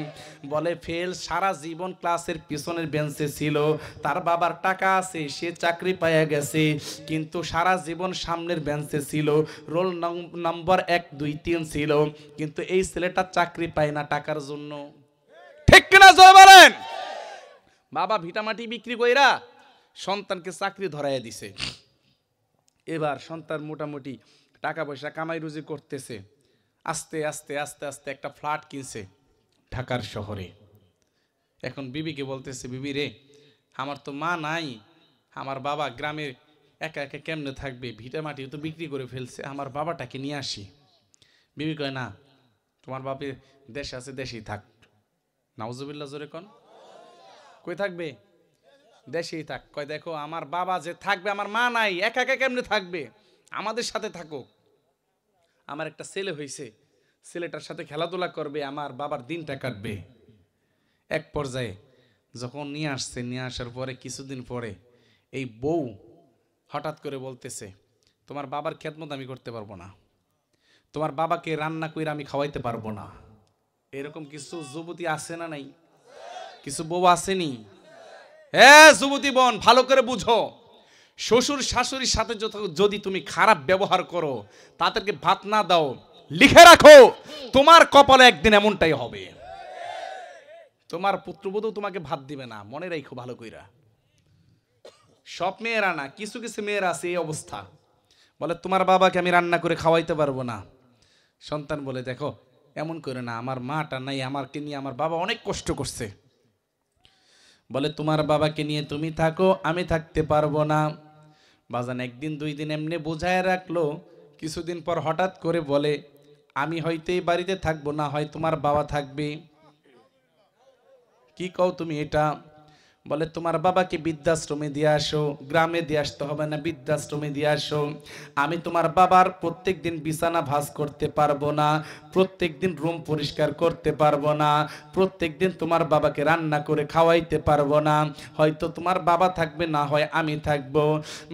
বলে ফেল, সারা জীবন ক্লাসের পিছনের বেঞ্চে ছিল, তার বাবার টাকা আছে, সে চাকরি পাইয়া গেছে, কিন্তু সারা জীবন সামনের বেঞ্চে ছিল, রোল নাম্বার 1 2 3 ছিল, কিন্তু এই ছেলেটা চাকরি পায় না টাকার জন্য, ঠিক কিনা জোরে বলেন। বাবা ভিটামাটি বিক্রি কইরা সন্তানকে চাকরি ধরাইয়া দিছে। এবার সন্তান মোটামুটি টাকা পয়সা কামাই রুজি করতেছে, আস্তে আস্তে আস্তে আস্তে একটা ফ্ল্যাট কিনছে ঢাকার শহরে। এখন বিবিকে বলতেছে, বিবি রে, আমার তো মা নাই, আমার বাবা গ্রামের একা একা কেমনে থাকবে, ভিটামাটি তো বিক্রি করে ফেলছে, আমার বাবাটাকে নিয়ে আসি। বিবি কয় না, তোমার বাপে দেশে আছে, দেশেই থাক। নাউজুবিল্লাহ জোরে কোন, কই থাকবে? দেশেই থাক। কয় দেখো আমার বাবা যে থাকবে, আমার মা নাই, একা একা কেমনে থাকবে, আমাদের সাথে থাকুক। আমার একটা ছেলে হয়েছে, ছেলেটার সাথে খেলাধুলা করবে, আমার বাবার দিনটা কাটবে। এক পর্যায়ে যখন নিয়ে আসছে, নিয়ে আসার পরে কিছুদিন পরে এই বউ হঠাৎ করে বলতেছে, তোমার বাবার খেদমত আমি করতে পারবো না, তোমার বাবাকে রান্না করে আমি খাওয়াইতে পারবো না। এরকম কিছু যুবতী আছে না নাই? কিছু বউ আসেনি? হ্যাঁ যুবতী বোন, ভালো করে বুঝো, শ্বশুর শাশুড়ির সাথে যদি তুমি খারাপ ব্যবহার করো, তাদেরকে ভাত না দাও, লিখে রাখো তোমার কপালে একদিন এমনটাই হবে। তোমার পুত্রবধূ তোমাকে ভাত দিবে না, মনে রাখো ভালো কইরা। সব মেয়েরা না, কিছু কিছু মেয়েরা আছে এই অবস্থা, বলে তোমার বাবাকে আমি রান্না করে খাওয়াইতে পারবো না। সন্তান বলে দেখো এমন করে না, আমার মাটা নাই, আমাকে নিয়ে আমার বাবা অনেক কষ্ট করছে। বলে তোমার বাবাকে নিয়ে তুমি থাকো, আমি থাকতে পারবো না। বাজান একদিন দুই দিন এমনি বোঝায় রাখলো, কিছুদিন পর হঠাৎ করে বলে আমি হয়তো এই বাড়িতে থাকবো না, হয় তোমার বাবা থাকবে। কি কও তুমি এটা? বলে তোমার বাবাকে বৃদ্ধাশ্রমে দিয়ে আসো, গ্রামে দিয়ে আসতে হবে না, বৃদ্ধাশ্রমে দিয়ে আসো। আমি তোমার বাবার প্রত্যেক দিন বিছানা ভাঁজ করতে পারবো না, প্রত্যেক দিন রুম পরিষ্কার করতে পারবো না, প্রত্যেক দিন তোমার বাবাকে রান্না করে খাওয়াইতে পারবো না, হয়তো তোমার বাবা থাকবে, না হয় আমি থাকবো।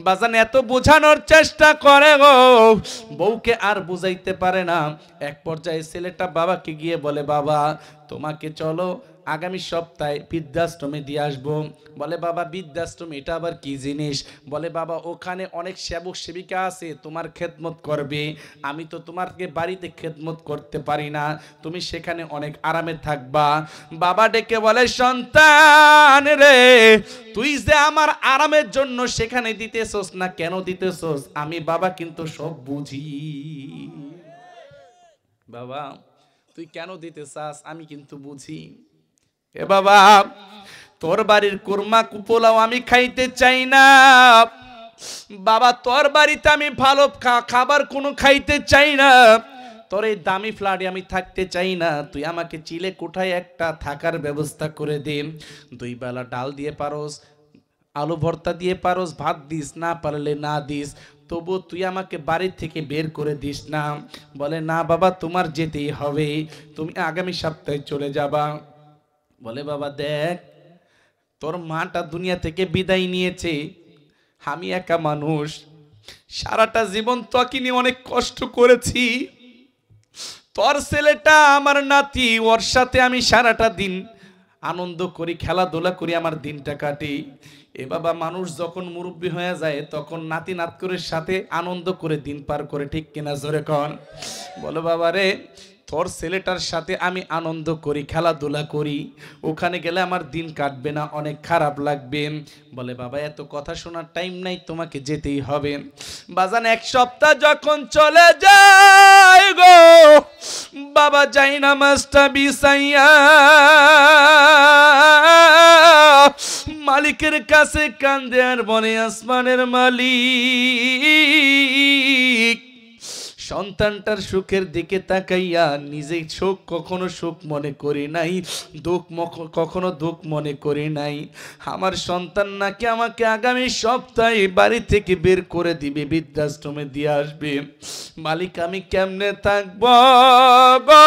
বাজান এত বোঝানোর চেষ্টা করে গো, বউকে আর বুঝাইতে পারে না। এক পর্যায়ে ছেলেটা বাবাকে গিয়ে বলে, বাবা তোমাকে চলো আগামী সপ্তাহে বৃদ্ধাশ্রমে দিয়ে আসবো। বলে বাবা বৃদ্ধাশ্রম এটা আবার কি জিনিস? বলে বাবা ওখানে অনেক সেবক সেবিকা আছে, তোমার খেদমত করবে, আমি তো তোমাকে বাড়িতে খেদমত করতে পারি না, তুমি সেখানে অনেক আরামে থাকবা। বাবা ডেকে বলে, সন্তান রে, তুই যে আমার আরামের জন্য সেখানে দিতেছস না, কেন দিতেছস? আমি বাবা কিন্তু সব বুঝি। বাবা তুই কেন দিতে চাস আমি কিন্তু বুঝি। এ বাবা তোর বাড়ির কুরমা পোলাও আমি খাইতে চাই না, বাবা তোর বাড়িতে আমি ভালো খাবার কোনো খাইতে চাই না, তোর এই দামি ফ্ল্যাটে আমি থাকতে চাই না, তুই আমাকে চিলে কোঠায় একটা থাকার ব্যবস্থা করে দে। 2 বেলা ডাল দিয়ে পারোস, আলু ভর্তা দিয়ে পারোস, ভাত দিস, না পারলে না দিস, তবু তুই আমাকে বাড়ি থেকে বের করে দিস না। বলে না বাবা তোমার যেতেই হবে, তুমি আগামী সপ্তাহে চলে যাবা। বলে বাবা দেখ তোর মাটা দুনিয়া থেকে বিদায় নিয়েছে, আমি একা মানুষ, সারাটা জীবন তোকে নিয়ে অনেক কষ্ট করেছি, তোর ছেলেটা আমার নাতি, ওর সাথে আমি সারাটা দিন আনন্দ করি, খেলাধুলা করি, আমার দিনটা কাটে। এ বাবা মানুষ যখন মুরব্বী হয়ে যায় তখন নাতি নাতকুরের সাথে আনন্দ করে দিন পার করে, ঠিক কিনা জোরে কন। বলো বাবা রে তোর ছেলেটার সাথে আমি আনন্দ করি, খেলাধুলা করি, ওখানে গেলে আমার দিন কাটবে না, অনেক খারাপ লাগবে। বলে বাবা এত কথা শোনার টাইম নাই, তোমাকে যেতেই হবে। বাজান 1 সপ্তাহ যখন চলে যায় গো, বাবা যাই না মাস্টা বিছাইয়া মালিকের কাছে কান্দে আর বলে আসমানের মালিক, সন্তানটার সুখের দিকে তাকাইয়া নিজে সুখ কখনো সুখ মনে করি নাই, দুঃখ কখনো দুঃখ মনে করি নাই। আমার সন্তান নাকি আমাকে আগামী সপ্তাহে বাড়ি থেকে বের করে দিবে, বৃদ্ধাশ্রমে দিয়ে আসবে। মালিক আমি কেমনে থাকব গো?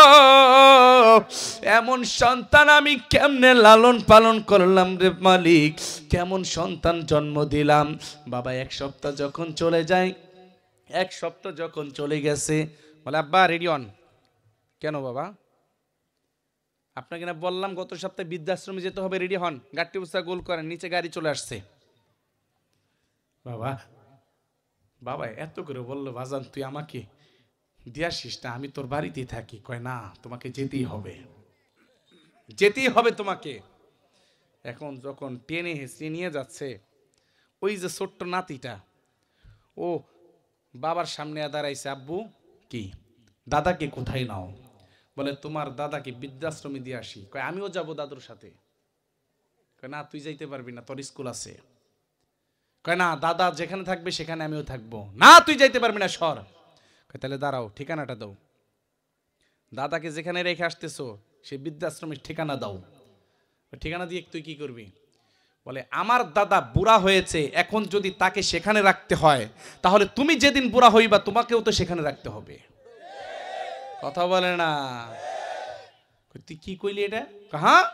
এমন সন্তান আমি কেমনে লালন পালন করলাম রে মালিক, কেমন সন্তান জন্ম দিলাম। বাবা এক সপ্তাহ যখন চলে যায়, এক সপ্তাহ যখন চলে গেছে, বলে আব্বা রেডি হন। কেন বাবা? আপনাকে না বললাম গত সপ্তাহে বৃদ্ধাশ্রমে যেতে হবে, রেডি হন, গাড়িটি উৎসাহ গোল করেন, নিচে গাড়ি চলে আসছে। বাবা বাবা এত করে বললো, বাজান তুই আমাকে দিয়ে আসিস না, আমি তোর বাড়িতেই থাকি। কয় না, তোমাকে যেতেই হবে, যেতেই হবে তোমাকে। এখন যখন টেনে হেসে নিয়ে যাচ্ছে, ওই যে ছোট্ট নাতিটা ও বাবার সামনে দাঁড়াইছে, আব্বু কি দাদাকে কোথায় নাও? বলে তোমার দাদাকে বৃদ্ধাশ্রমে দিয়ে আসি। কয় আমিও যাব দাদুর সাথে। কয় না তুই যাইতে পারবি না, তোর স্কুল আছে। কয় না দাদা যেখানে থাকবে সেখানে আমিও থাকবো। না তুই যাইতে পারবি না, সর। কয় তাহলে দাঁড়াও, ঠিকানাটা দাও। দাদাকে যেখানে রেখে আসতেছো সে বৃদ্ধাশ্রমের ঠিকানা দাও। ঠিকানা দিয়ে তুই কি করবি? বলে আমার দাদা বুড়া হয়েছে, এখন যদি তাকে সেখানে রাখতে হয় তাহলে তুমি যেদিন বুড়া হইবা তোমাকেও তো সেখানে রাখতে হবে। কথা বলে না। তুই কি কইলি এটা? হ্যাঁ,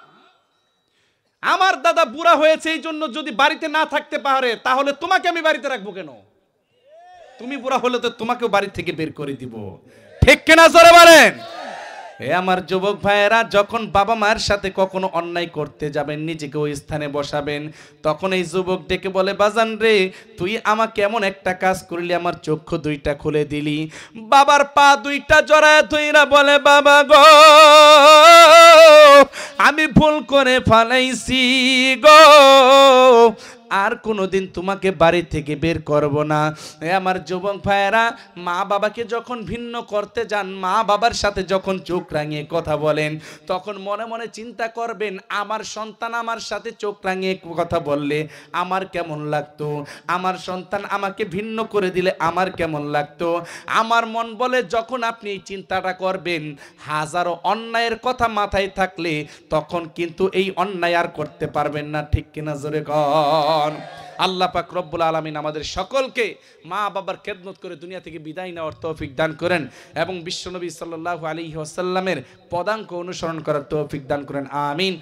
আমার দাদা বুড়া হয়েছে এই জন্য যদি বাড়িতে না থাকতে পারে তাহলে তোমাকে আমি বাড়িতে রাখবো কেন? তুমি বুড়া হলে তো তোমাকেও বাড়ি থেকে বের করে দিব। ঠিক কিনা জোরে বলেন। এ আমার যুবক ভাইয়েরা, যখন বাবা মায়ের সাথে কখনো অন্যায় করতে যাবেন, নিজেকে ওই স্থানে বসাবেন, তখন এই যুবক ডেকে বলে, বাজান রে তুই আমাকে এমন একটা কাজ করলি, আমার চক্ষু দুইটা খুলে দিলি। বাবার পা দুইটা জড়ায় ধইরা বলে, বাবা গো আমি ভুল করে ফেলাইছি গো, আর কোনোদিন তোমাকে বাড়ি থেকে বের করব না। আমার যুবক ভাইয়েরা, মা বাবাকে যখন ভিন্ন করতে যান, মা বাবার সাথে যখন চোখ রাঙিয়ে কথা বলেন, তখন মনে মনে চিন্তা করবেন আমার সন্তান আমার সাথে চোখ রাঙিয়ে কথা বললে আমার কেমন লাগতো, আমার সন্তান আমাকে ভিন্ন করে দিলে আমার কেমন লাগতো। আমার মন বলে যখন আপনি এই চিন্তাটা করবেন, হাজারো অন্যায়ের কথা মাথায় থাকলে তখন কিন্তু এই অন্যায় আর করতে পারবেন না। ঠিক কিনা জোরে কর। আল্লাহ পাক রব্বুল আলামিন আমাদের সকলকে মা বাবার খেদমত করে দুনিয়া থেকে বিদায় নেওয়ার তৌফিক দান করেন এবং বিশ্বনবী সাল্লাল্লাহু আলাইহি ওয়াসাল্লামের পদাঙ্ক অনুসরণ করার তৌফিক দান করেন। আমিন।